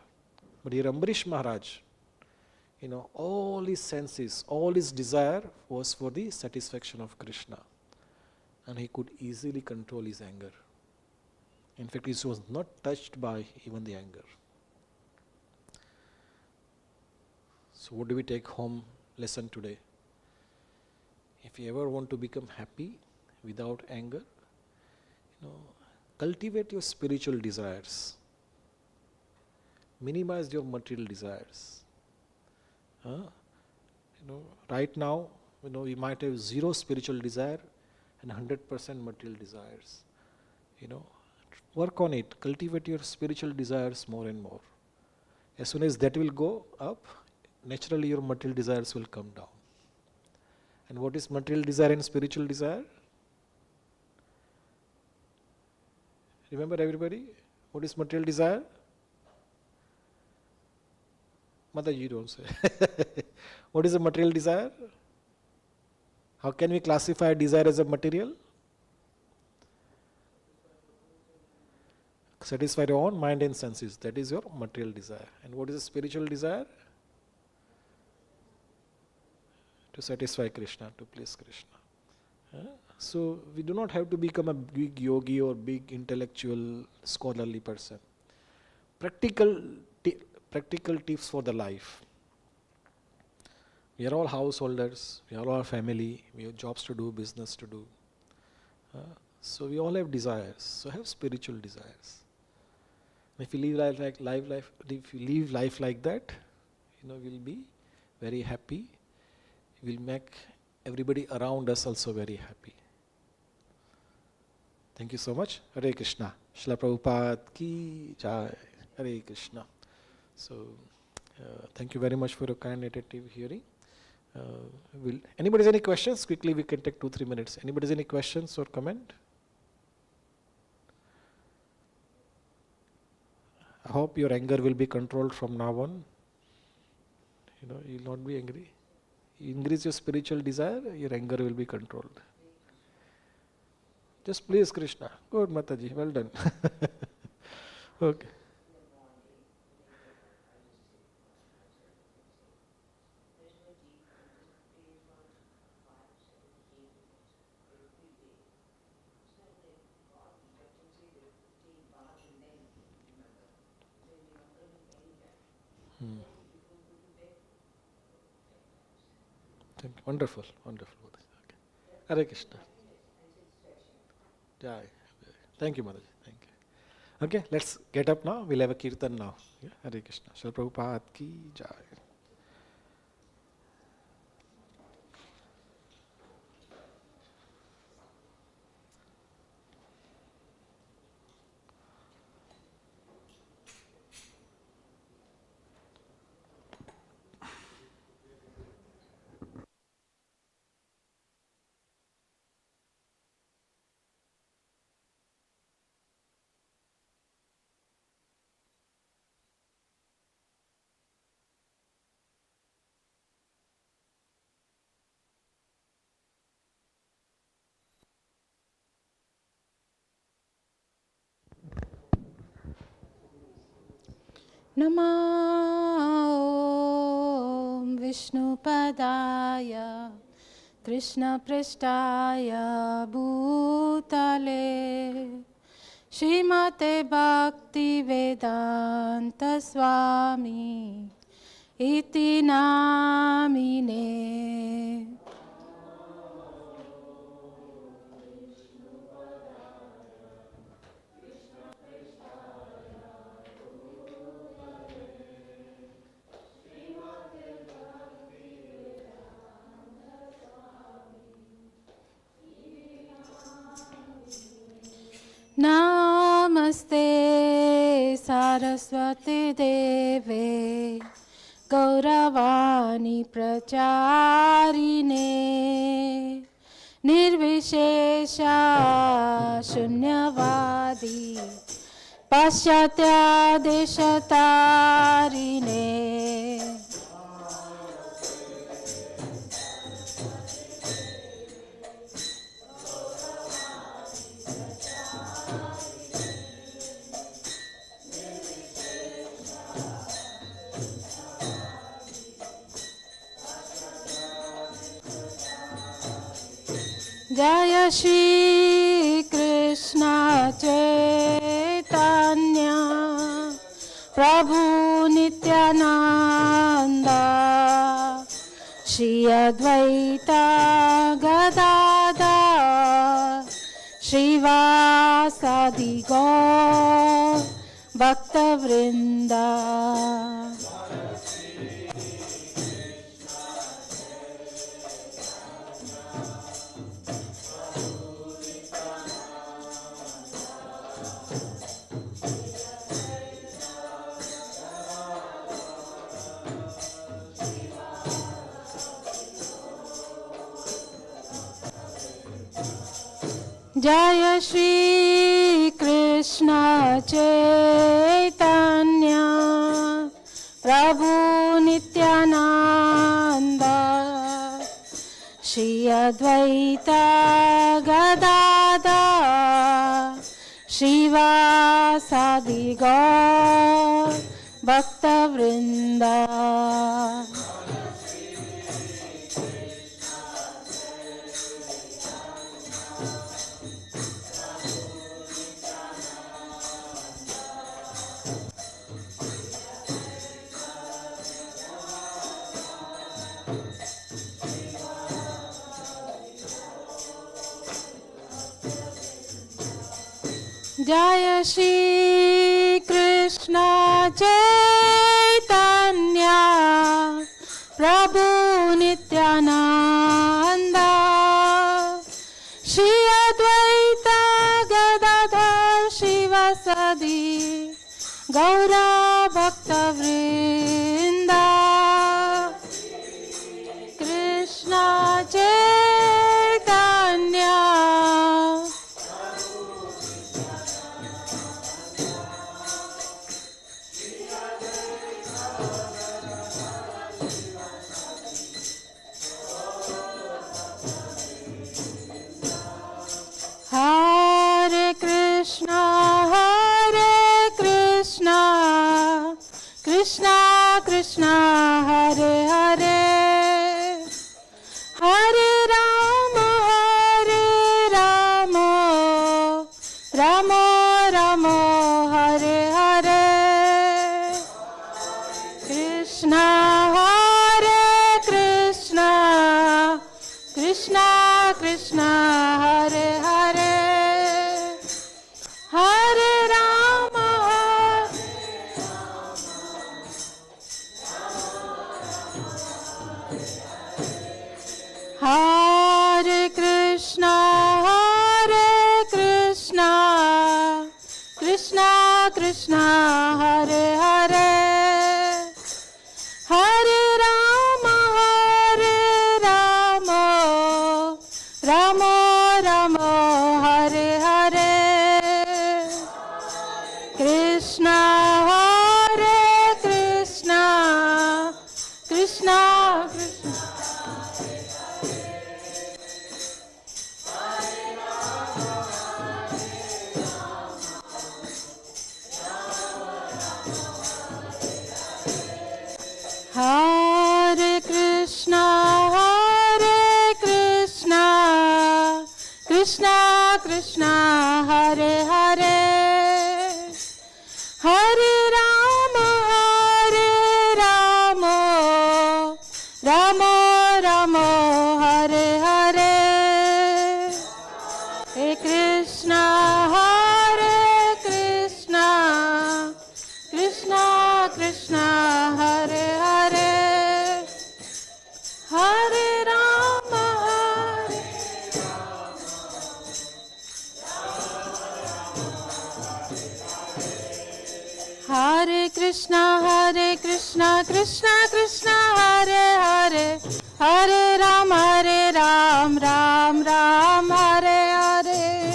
But here Ambarish Maharaj, all his senses, all his desire was for the satisfaction of Krishna. And he could easily control his anger. In fact, he was not touched by even the anger. So what do we take home lesson today? If you ever want to become happy without anger, cultivate your spiritual desires. Minimize your material desires. Right now, you might have zero spiritual desire and 100% material desires. Work on it. Cultivate your spiritual desires more and more. As soon as that will go up, naturally your material desires will come down. And what is material desire and spiritual desire? Remember everybody? What is material desire? Mataji, don't say. What is a material desire? How can we classify desire as a material? Satisfy your own mind and senses. That is your material desire. And what is a spiritual desire? To satisfy Krishna, to please Krishna. So we do not have to become a big yogi or big intellectual, scholarly person. Practical tips for the life. We are all householders, we are all family, we have jobs to do, business to do. So we all have desires. So have spiritual desires. If you live life like that, we'll be very happy. We'll make everybody around us also very happy. Thank you so much. Hare Krishna. Srila Prabhupada ki jai. Hare Krishna. So, thank you very much for your kind attentive hearing. Anybody has any questions? Quickly, we can take 2-3 minutes. Anybody has any questions or comment? I hope your anger will be controlled from now on. You will not be angry. You increase your spiritual desire, your anger will be controlled. Just please Krishna. Good, Mataji. Well done. Okay. Thank you. Wonderful, wonderful. Okay. Hare Krishna. Jai. Thank you, Mataji. Thank you. Okay, let's get up now. We'll have a kirtan now. Yeah? Hare Krishna. Srila Prabhupada ki jai. Namo Vishnupadaya Krishna Prasthaya Bhutale Srimate Bhakti Vedanta Swami Iti Namine. Namaste Saraswati Deve Gauravani Pracharine Nirvishesha Shunyavadi Paschatya Deshatarine. Jaya Shri Krishna Chaitanya Prabhu Nityananda Shri Advaita Gadadhar Shrivasadi Gaur Bhakta Vrinda. Jaya Shri Krishna Chaitanya Prabhu Nityananda Shri Advaita Gadadhar Shivasadi Gaur Bhakta Vrinda. Jaya Shri Krishna Chaitanya Prabhu Nityananda Shri Advaita Gadadhar Shivasadi Gaura Bhakta Vrinda. Krishna Chaitanya Hare Krishna, Krishna Krishna, Hare Hare, Hare Rama, Rama Rama, Hare Hare, Krishna Hare Krishna, Krishna Krishna, Hare Hare, Hare Rama, Hare Krishna, Krishna Krishna, Hare Hare, Hare Rama, Rama Rama, Hare Hare, Krishna Hare Krishna, Krishna Krishna, Hare Krishna, Krishna Krishna, Hare Hare, Hare Rama, Rama Rama, Hare Hare, Hare Krishna, Krishna Krishna, Hare Hare, Hare Rama, Hare Krishna, Krishna Krishna, Hare Hare, Hare Rama, Ram Ram, Hare Hare,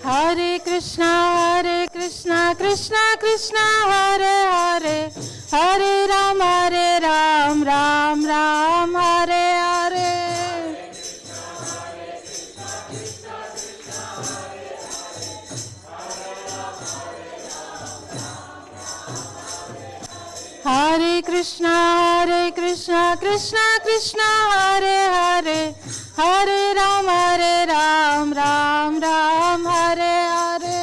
Hare Krishna, Krishna Krishna, Hare Hare, Hare Rama, Ram Ram, Hare Hare, Hare Krishna, Krishna Krishna, Hare Hare, Hare Rama, Ram Ram, Hare Hare,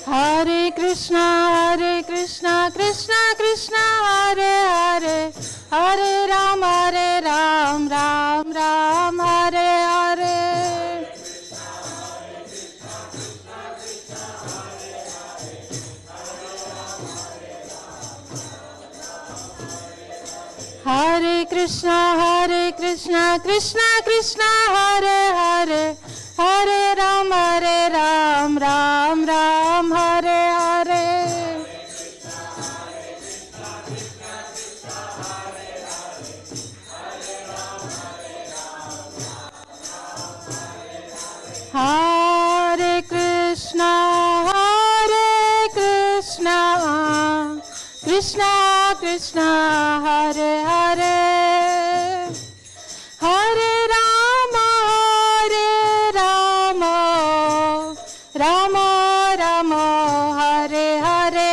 Hare Krishna, Krishna Krishna, Hare Hare, Hare Rama, Ram Ram, Hare Hare, Hare Hare Krishna Krishna Krishna Hare Hare, Hare Ram, Ram Ram, Hare Hare. Hare Krishna Krishna Krishna Hare Hare, Hare Rama, Rama Rama, Hare Hare.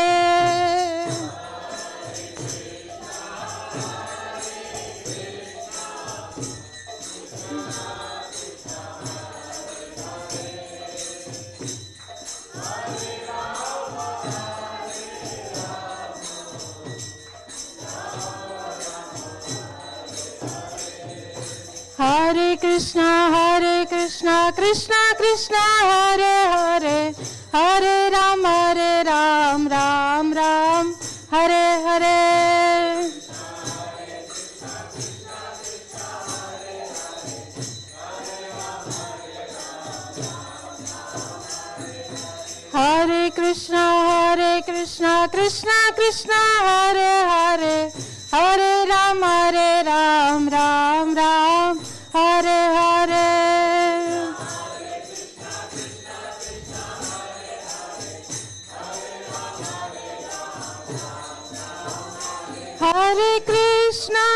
Hare Krishna Krishna Krishna Hare Hare, Hare Ram, Ram Ram, Hare Hare. Hare Krishna Krishna Krishna Hare Hare, Hare Ram, Ram Ram, Hare Hare. Hare Krishna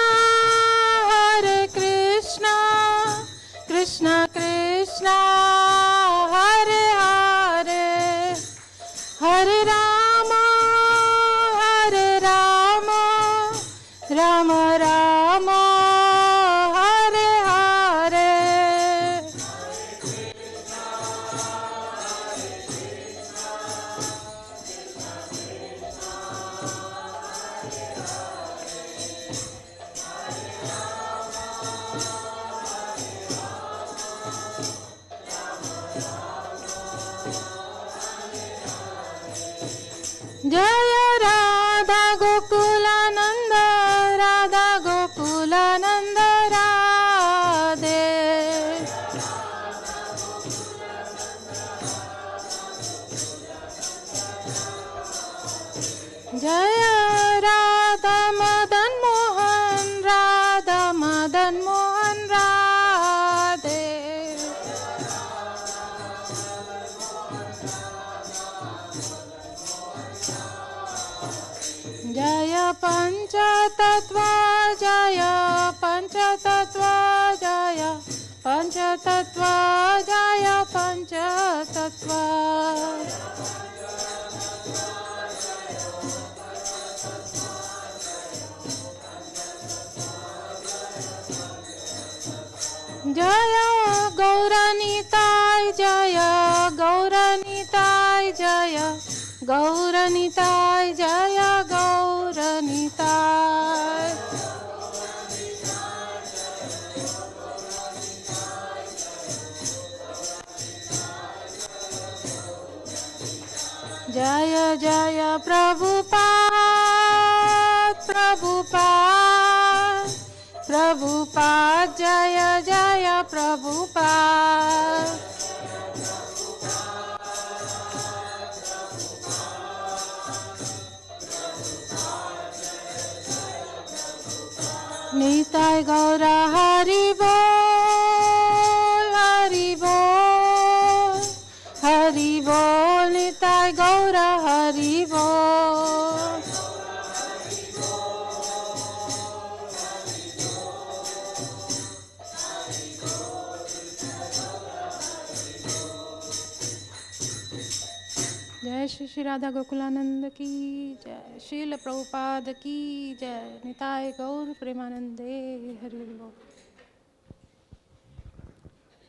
Krishna Krishna Hare Hare, Hare Rama, Rama Rama, Hare Hare. Jaya Radha Gokulananda, Radha Gokulananda Radhe. Jaya Radha Madan Mohan, Radha Madan Mohan Radhe. Jaya Panchatattva, Jaya Panchatattva, Jaya Panchatattva, Jaya Panchatattva. Jaya Gauranitai, Jaya Gauranitai, Jaya Gauranitai, Jaya Gauranitai. Jaya Jaya Prabhupada, Prabhupada, Prabhupada, Jaya Jaya Prabhupada. Nitai Gaura Hari Bol, Hari Bol, Hari Bol, Nitai Gaura Hari Bol. जय श्री श्री राधा गोकुलानंद की जय, शील प्रभुपाद की जय, निताय गौर प्रेमानंदे, हरि बोल।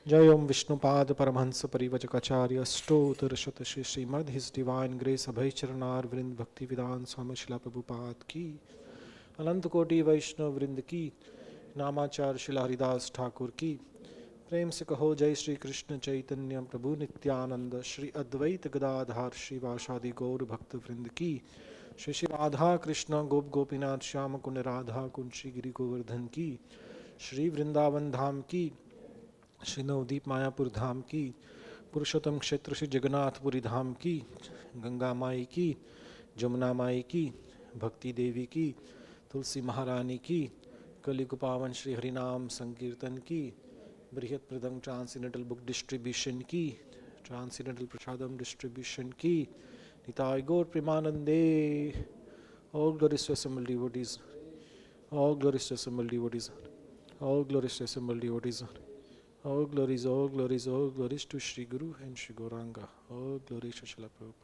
जय ओम विष्णुपाद परमहंस परिवचकाचार्य स्तोत्र शत Shri Srimad his divine grace Abhay Charanaravinda भक्ति विदान स्वामी शिला प्रभुपाद की, अनंत कोटि वैष्णव वृंद की, नामाचार्य शिला हरिदास ठाकुर की। प्रेम से कहो जय श्री कृष्ण चैतन्य प्रभु नित्यानंद, श्री अद्वैत गदाधार श्रीवासादि गौर भक्त वृंद की। श्री श्री राधा कृष्ण गोप गोपीनाथ श्याम कुंड राधा कुंड श्री गिरि गोवर्धन की, श्री वृंदावन धाम की, श्री नवदीप मायापुर धाम की, पुरुषोत्तम क्षेत्र श्री जगन्नाथपुरी धाम की, गंगा माई की, जमुना माई की, भक्ति देवी की, तुलसी महारानी की, कलियुग पावन श्री हरिनाम संकीर्तन की, बृहत प्रदंग ट्रांसेंडेंटल बुक डिस्ट्रीब्यूशन की, ट्रांसेंडेंटल प्रसादम डिस्ट्रीब्यूशन की, निताय गौर प्रेमानंदे. All glories to assembled devotees, all glories to assembled devotees, all glories to assembled devotees, all glories, all glories, all glories to Shri Guru and Shri Gauranga, all glories to Srila Prabhupada.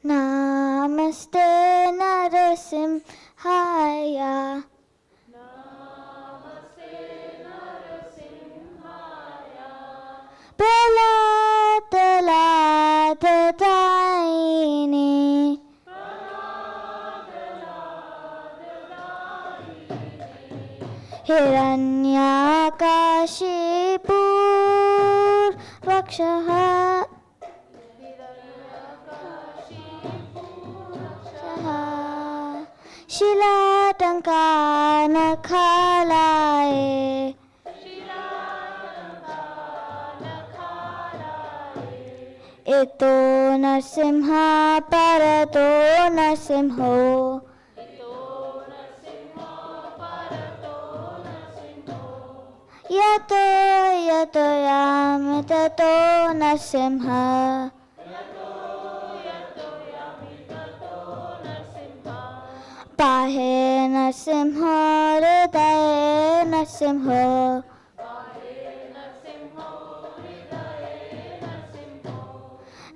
Namaste Narasimhaya. Pralatalatatayini. Hiranyakashipur Vakshaha. Shilatanka khalaye. Ito Narsimha parato Narsimho. Yato yato yam tato Narsimha. Pahe Narsimha Hridaye Narsimha.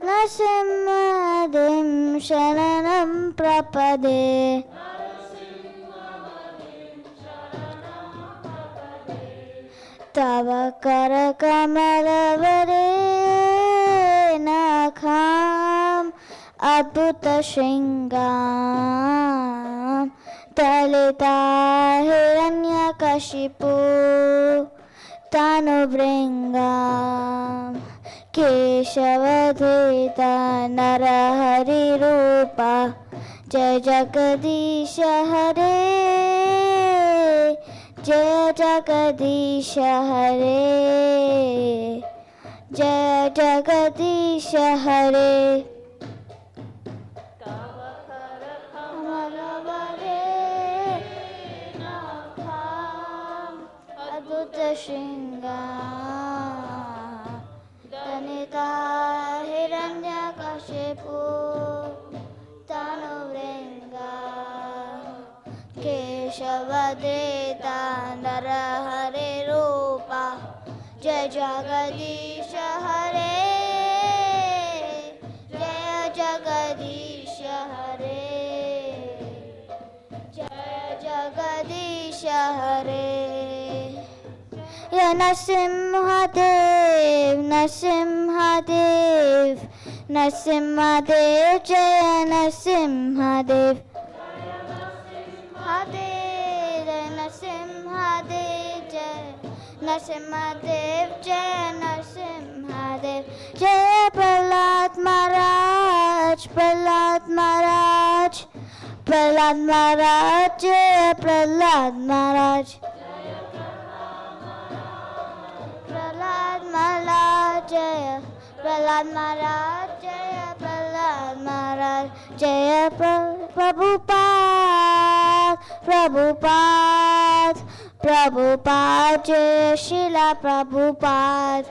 Narsimhadim Sharanam Prapade. Tava Karakamalabare Nakham Adbhuta Shringam Talita Hiranyakashipu Tanubringam Keshavadhita Narahari Rupa Jai Jagadisha Hare Jai Jagadisha Hare Jai Jagadisha Hare Adbhuta Shringam Danita Hiranyakashipu Tanuvringam Keshavadeta Narahare Rupa Jai Jagadisha Hare Jai Jagadisha Hare Jai Jagadisha Hare. Ya Narsimhadev, Narsimhadev, Narsimhadev, Jaya Narsimhadev. Narsimhadev, Narsimhadev, Jaya Narsimhadev, Jaya Narsimhadev. Jaya Prahlad Maharaj, Prahlad Maharaj, Prahlad Maharaj, Jaya Prahlad Maharaj. Prahlad Maharaj, Jaya Prahlad Maharaj, Jaya Prahlad Maharaj. Jaya Prabhupada, Prabhupada, Prabhupada, Jaya Srila Prabhupada.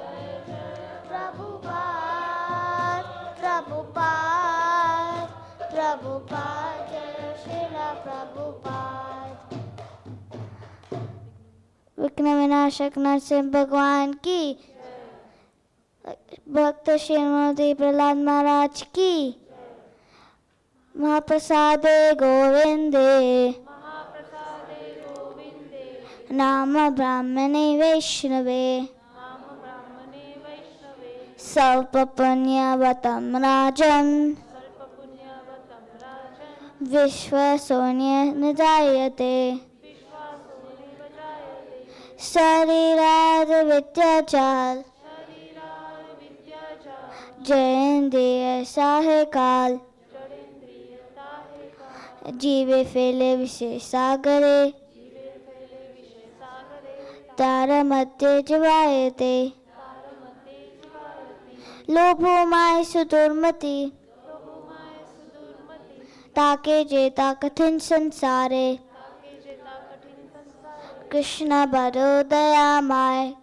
Prabhupada, Prabhupada, Prabhupada, Jaya Srila Prabhupada. विघ्न विनाशक नरसिंह भगवान की, भक्त श्रीमती प्रहलाद महाराज की, महाप्रसादे गोविंदे, नाम ब्राह्मणे वैष्णवे, Salpapunyavatam Rajan Vishwasonya Nidayate Sarirad Vidyajal Jayendriya Sahekal Jive Fele Vishesagare Taramate Javayate Lobhumai Sudurmati Take Jeta Kathin Sansare Krishna Barodaya Mai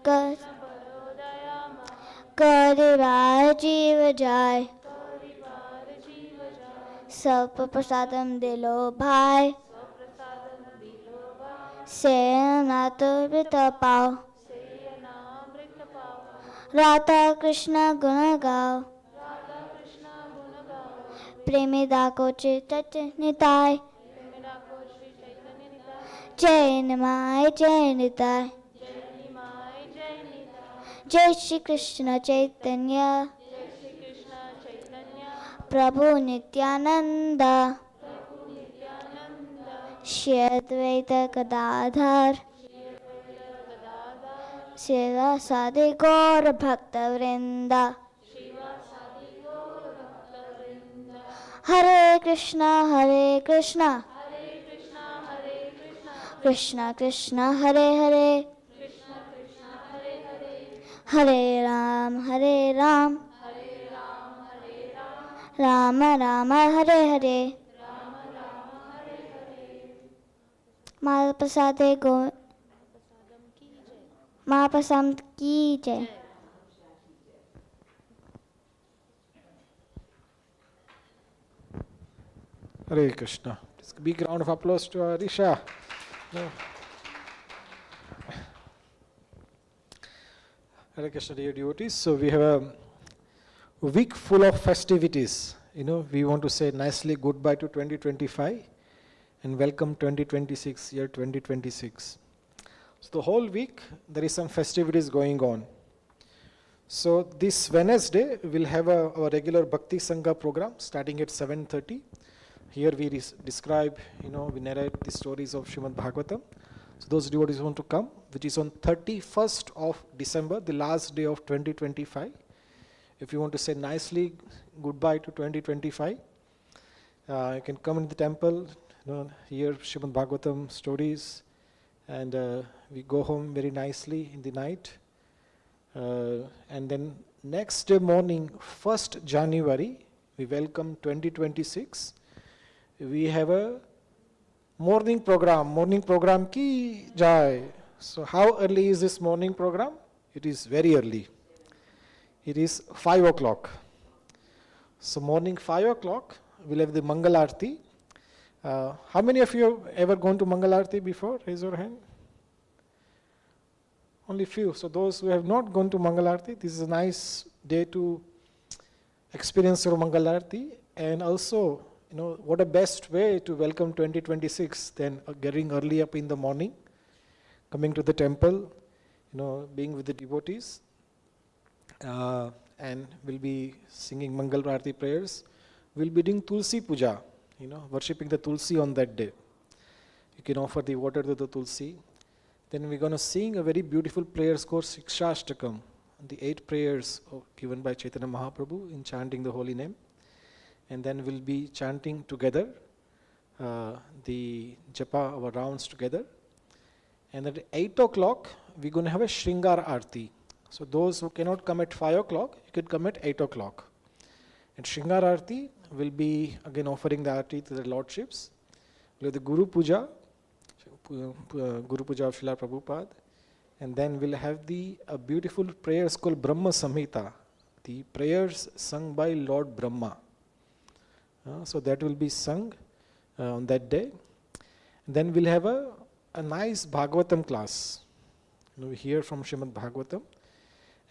Karivar Jiva Jai Salpa Prasadam Dilo Bhai Seyanato Vitapao Radha Krishna Gunagao Premida Kochi Nitai Jai Nimai Jai Nitai Jai Shri Krishna Chaitanya Prabhu Nityananda Shri Advaita Gadadhar Srila Sadi Gaur Bhakta Vrinda Hare Krishna Hare Krishna Krishna Krishna Hare Hare Hare Ram Hare Ram Rama Rama Hare Hare Malapasade Go Mahapasam Ki Jai. Hare Krishna. Just a big round of applause to Arisha. No. Hare Krishna, dear devotees. So we have a week full of festivities. We want to say nicely goodbye to 2025 and welcome 2026, year 2026. So the whole week there is some festivities going on. So this Wednesday we'll have our regular Bhakti Sangha program starting at 7:30. Here we describe, we narrate the stories of Srimad Bhagavatam. So those devotees want to come, which is on 31st of December, the last day of 2025. If you want to say nicely goodbye to 2025, you can come in the temple, hear Srimad Bhagavatam stories, and we go home very nicely in the night. And then next day morning, 1st January, we welcome 2026. We have a morning program ki jai. So how early is this morning program? It is very early. It is 5 o'clock. So morning 5 o'clock, we'll have the Mangal Aarti. How many of you have ever gone to Mangal Aarti before? Raise your hand. Only few. So those who have not gone to Mangal Aarti, this is a nice day to experience your Mangal Aarti. And also, what a best way to welcome 2026 than getting early up in the morning, coming to the temple, being with the devotees. And we'll be singing Mangal Aarti prayers. We'll be doing Tulsi Puja, worshipping the Tulsi on that day. You can offer the water to the Tulsi. Then we're going to sing a very beautiful prayers course, Shikshashtakam, the 8 prayers given by Chaitanya Mahaprabhu in chanting the holy name. And then we'll be chanting together the japa, our rounds together. And at 8 o'clock, we're going to have a Shringar Aarti. So those who cannot come at 5 o'clock, you could come at 8 o'clock. And Shringar Aarti will be again offering the Aarti to the Lordships. We'll have the Guru Puja of Srila Prabhupada. And then we'll have a beautiful prayers called Brahma Samhita, the prayers sung by Lord Brahma. So that will be sung on that day. And then we'll have a nice Bhagavatam class. We hear from Srimad Bhagavatam.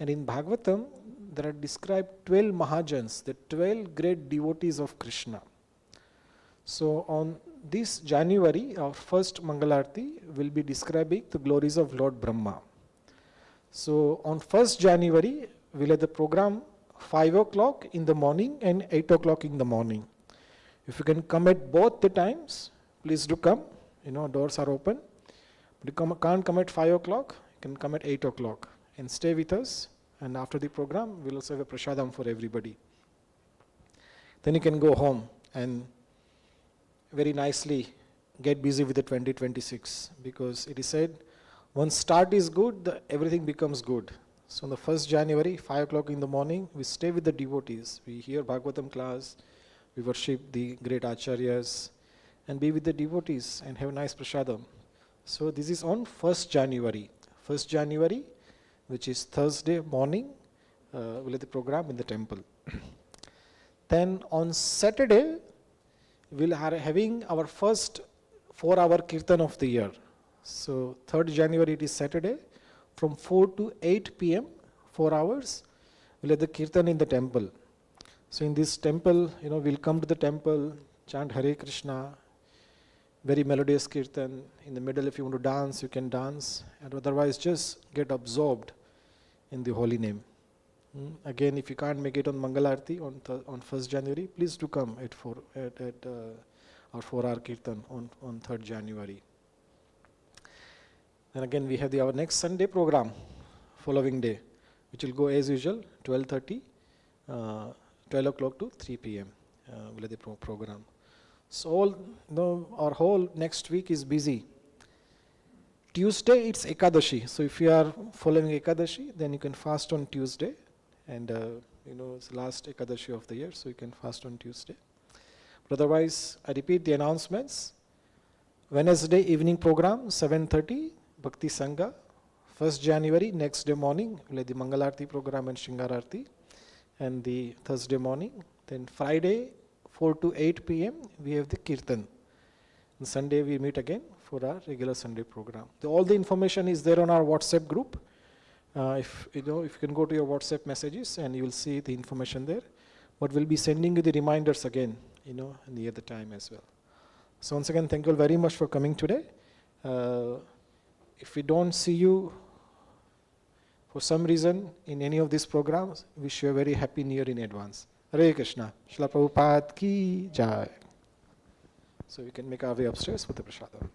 And in Bhagavatam, there are described 12 Mahajans, the 12 great devotees of Krishna. So on this January, our first Mangalarti will be describing the glories of Lord Brahma. So on 1st January, we'll have the program 5 o'clock in the morning and 8 o'clock in the morning. If you can come at both the times, please do come. Doors are open. But you can't come at 5 o'clock, you can come at 8 o'clock and stay with us. And after the program, we'll also have a prasadam for everybody. Then you can go home and very nicely get busy with the 2026, because it is said, once start is good, everything becomes good. So on the 1st January, 5 o'clock in the morning, we stay with the devotees. We hear Bhagavatam class, we worship the great acharyas, and be with the devotees and have a nice prasadam. So this is on 1st January. 1st January, which is Thursday morning, we'll have the program in the temple. Then on Saturday, we'll are having our first 4-hour kirtan of the year. So 3rd January, it is Saturday, from 4 to 8 p.m., 4 hours, we'll have the kirtan in the temple. So in this temple, we'll come to the temple, chant Hare Krishna, very melodious kirtan. In the middle, if you want to dance, you can dance, and otherwise just get absorbed in the holy name. Again, if you can't make it on Mangalarti on 1st January, please do come at our 4-hour kirtan on 3rd January. And again, we have our next Sunday program, following day, which will go as usual, 12:30, 12 o'clock to 3 p.m. We'll have the program. So our whole next week is busy. Tuesday, it's Ekadashi. So if you are following Ekadashi, then you can fast on Tuesday. And it's the last Ekadashi of the year, so you can fast on Tuesday. But otherwise, I repeat the announcements. Wednesday evening program, 7:30, Bhakti Sangha. 1st January, next day morning, we'll have the Mangalarti program and Shingararti. And the Thursday morning. Then Friday, 4 to 8 p.m., we have the Kirtan. And Sunday, we meet again for our regular Sunday program. All the information is there on our WhatsApp group. If you can go to your WhatsApp messages and you will see the information there. But we'll be sending you the reminders again, near the time as well. So once again, thank you all very much for coming today. If we don't see you for some reason in any of these programs, wish you a very happy New Year in advance. Hare Krishna. Srila Prabhupada ki jai. So we can make our way upstairs for the prasadam.